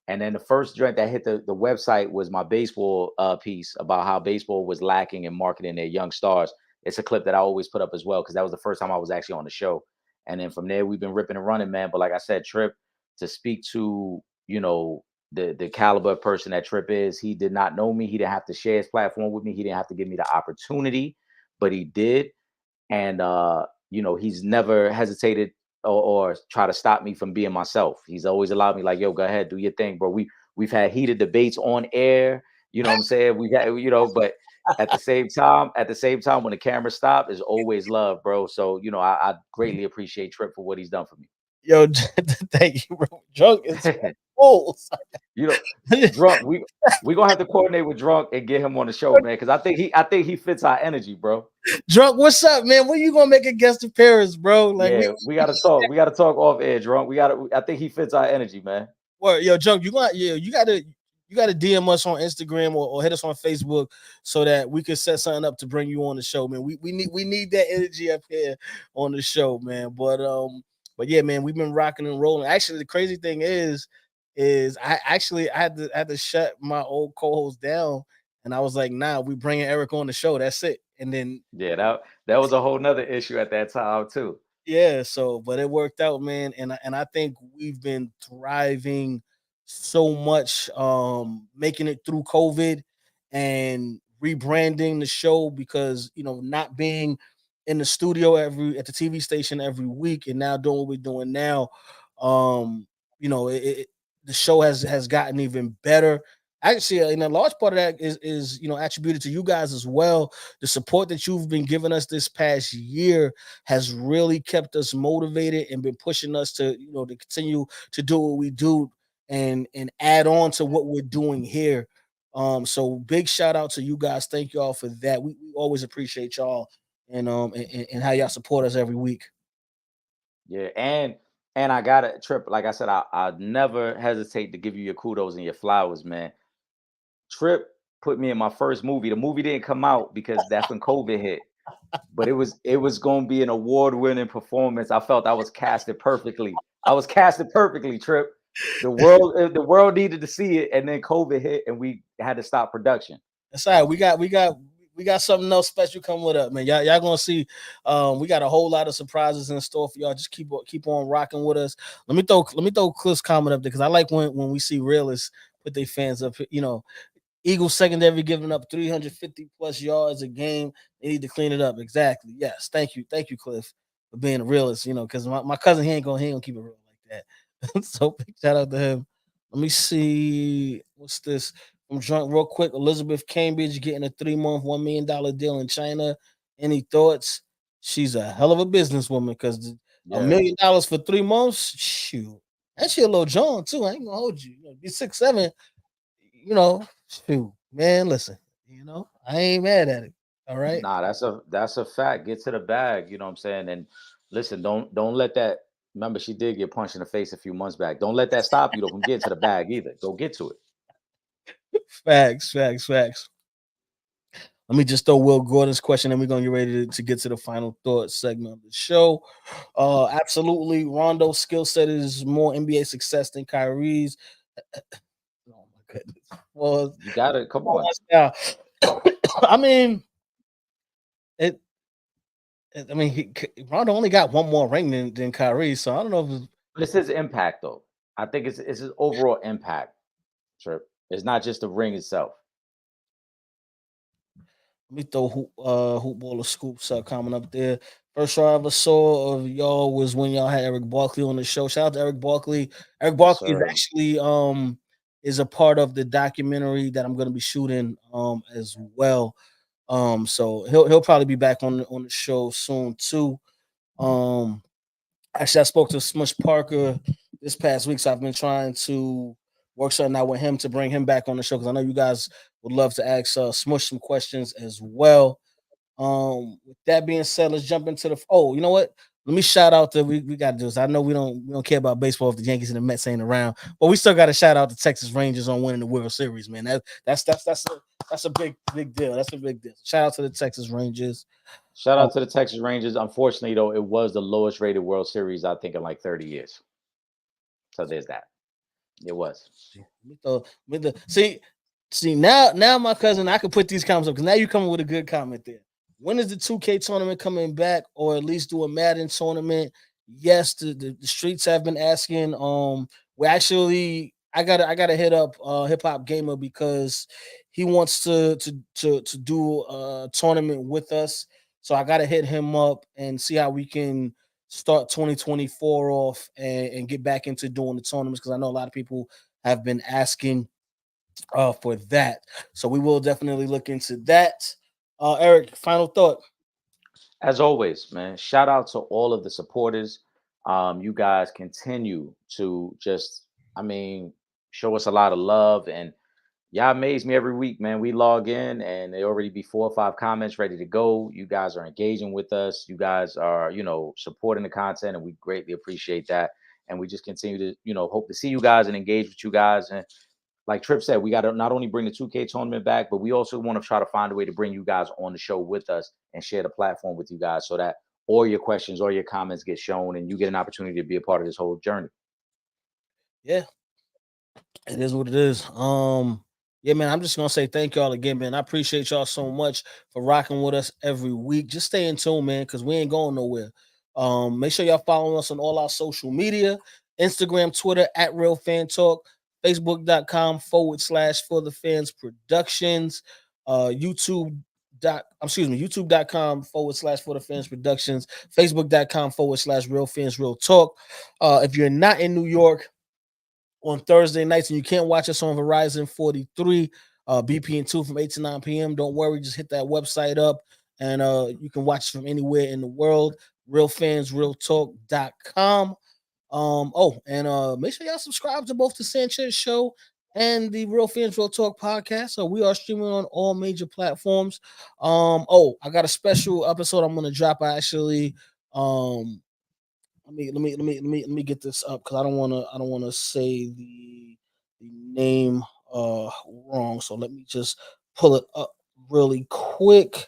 and then the first joint that hit the website was my baseball piece about how baseball was lacking in marketing their young stars. It's a clip that I always put up as well because that was the first time I was actually on the show, and then from there we've been ripping and running, man. But like I said, Trip, to speak to the caliber of person that Trip is, he did not know me. He didn't have to share his platform with me. He didn't have to give me the opportunity, but he did. And he's never hesitated or try to stop me from being myself. He's always allowed me like, yo, go ahead, do your thing, bro. We've had heated debates on air, you know what I'm saying? We got, but at the same time when the camera stop is always love, bro. So I greatly appreciate Trip for what he's done for me. Yo, thank you, bro. Drunk is fools. you know Drunk, we gonna have to coordinate with Drunk and get him on the show, man, because I think he fits our energy, bro. Drunk, what's up, man? When you gonna make a guest appearance, bro? Like Yeah, we gotta talk. We gotta talk off air, Drunk. I think he fits our energy, man. yo, Drunk, you gotta DM us on Instagram or hit us on Facebook so that we can set something up to bring you on the show, man. We need that energy up here on the show, man. But But yeah, man, we've been rocking and rolling. Actually, the crazy thing is I had to shut my old co-host down, and I was like, nah, we bringing Eric on the show. That's it. And then Yeah, that was a whole nother issue at that time too. yeah, so but it worked out, man, and I think we've been thriving so much, making it through COVID and rebranding the show because not being in the studio at the TV station every week and now doing what we're doing now, um, the show has gotten even better. Actually, and a large part of that is attributed to you guys as well. The support that you've been giving us this past year has really kept us motivated and been pushing us to continue to do what we do and add on to what we're doing here. So big shout out to you guys. Thank y'all for that. We always appreciate y'all and how y'all support us every week. Yeah, and I got to Trip. Like I said, I never hesitate to give you your kudos and your flowers, man. Trip put me in my first movie. The movie didn't come out because that's when COVID hit. But it was going to be an award-winning performance. I felt I was casted perfectly. I was casted perfectly, Trip. The world needed to see it, and then COVID hit, and we had to stop production. That's all right. We got something else special coming with up, man. Y'all gonna see. We got a whole lot of surprises in store for y'all. Just keep on rocking with us. Let me throw Cliff's comment up there because I like when we see realists put their fans up. Eagles secondary giving up 350 plus yards a game. They need to clean it up. Exactly. Yes. Thank you, Cliff, for being a realist. Because my cousin he ain't gonna keep it real like that. So big shout out to him. Let me see what's this. I'm drunk real quick. Elizabeth Cambridge getting a 3-month $1 million deal in China. Any thoughts? She's a hell of a businesswoman because a Yeah. $1 million for 3 months. Shoot, and she a little John too. I ain't gonna hold you. Be 6'7". Shoot, man, listen, I ain't mad at it. All right. Nah, that's a fact. Get to the bag, you know what I'm saying? And listen, don't let that remember she did get punched in the face a few months back. Don't let that stop you though from getting to the bag either. Go get to it. Facts, facts, facts. Let me just throw Will Gordon's question and we're gonna get ready to get to the final thought segment of the show. Absolutely. Rondo's skill set is more NBA success than Kyrie's. Oh my goodness. Well, You gotta come on. yeah. I mean, it. Rondo only got one more ring than Kyrie, so I don't know if it's. But it's his impact though. I think it's his overall impact, Trip. It's not just the ring itself. Let me throw hoop ball of scoops coming up there. First show I ever saw of y'all was when y'all had Eric Barkley on the show. Shout out to Eric Barkley. Eric Yes, Barkley is sir. actually is a part of the documentary that I'm gonna be shooting as well. So he'll probably be back on the show soon too. Um Actually I spoke to Smush Parker this past week, so I've been trying to work something out with him to bring him back on the show because I know you guys would love to ask Smush some questions as well. With that being said, let's jump into the. Oh, you know what? Let me shout out to we got to do this. I know we don't care about baseball if the Yankees and the Mets ain't around, but we still got to shout out the Texas Rangers on winning the World Series, man. That's a big deal. That's a big deal. Shout out to the Texas Rangers. Shout Uh, out to the Texas Rangers. Unfortunately, though, it was the lowest rated World Series, I think, in like 30 years. So there's that. It was. see now my cousin, I could put these comments up because now you coming with a good comment there. When is the 2K tournament coming back, or at least do a Madden tournament? Yes, the streets have been asking. We actually I gotta hit up Hip Hop Gamer because he wants to do a tournament with us. So I gotta hit him up and see how we can start 2024 off and get back into doing the tournaments because I know a lot of people have been asking for that. So we will definitely look into that. Eric, final thought. As always, man, shout out to all of the supporters. You guys continue to just, I mean, show us a lot of love and y'all amaze me every week, man. We log in and there already be 4 or 5 comments ready to go. You guys are engaging with us. You guys are, supporting the content, and we greatly appreciate that. And we just continue to, hope to see you guys and engage with you guys. And like Trip said, we got to not only bring the 2K tournament back, but we also want to try to find a way to bring you guys on the show with us and share the platform with you guys so that all your questions, all your comments get shown, and you get an opportunity to be a part of this whole journey. Yeah, it is what it is. Yeah, man, I'm just gonna say thank y'all again, man. I appreciate y'all so much for rocking with us every week. Just stay in tune, man, because we ain't going nowhere. Make sure y'all follow us on all our social media: Instagram, Twitter at Real Fan Talk, Facebook.com/ For the Fans Productions, YouTube. YouTube.com/ For the Fans Productions, Facebook.com/ Real Fans Real Talk. If you're not in New York on Thursday nights and you can't watch us on Verizon 43, BPN2 from 8 to 9 p.m., don't worry, just hit that website up and you can watch us from anywhere in the world. Realfansrealtalk.com. Make sure y'all subscribe to both the Sanchez Show and the Real Fans Real Talk podcast. So we are streaming on all major platforms. I got a special episode I'm gonna drop. I actually let me get this up because I don't wanna say the name wrong. So let me just pull it up really quick.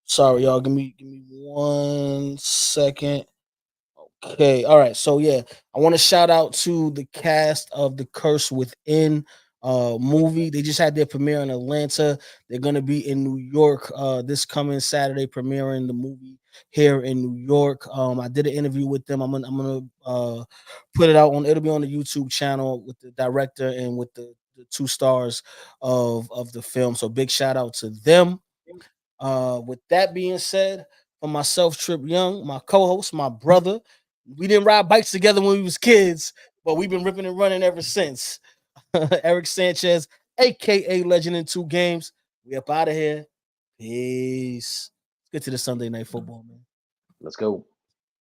Sorry, y'all. Give me 1 second. Okay, all right. So yeah, I want to shout out to the cast of The Curse Within movie. They just had their premiere in Atlanta. They're gonna be in New York this coming Saturday, premiering the movie here in New York. I did an interview with them. I'm gonna put it out on it'll be on the YouTube channel with the director and with the two stars of the film. So big shout out to them. With that being said, for myself, Trip Young, my co-host, my brother, we didn't ride bikes together when we was kids, but we've been ripping and running ever since. Eric Sanchez, aka Legend in Two Games. We up out of here. Peace. Let's get to the Sunday night football, man. Let's go.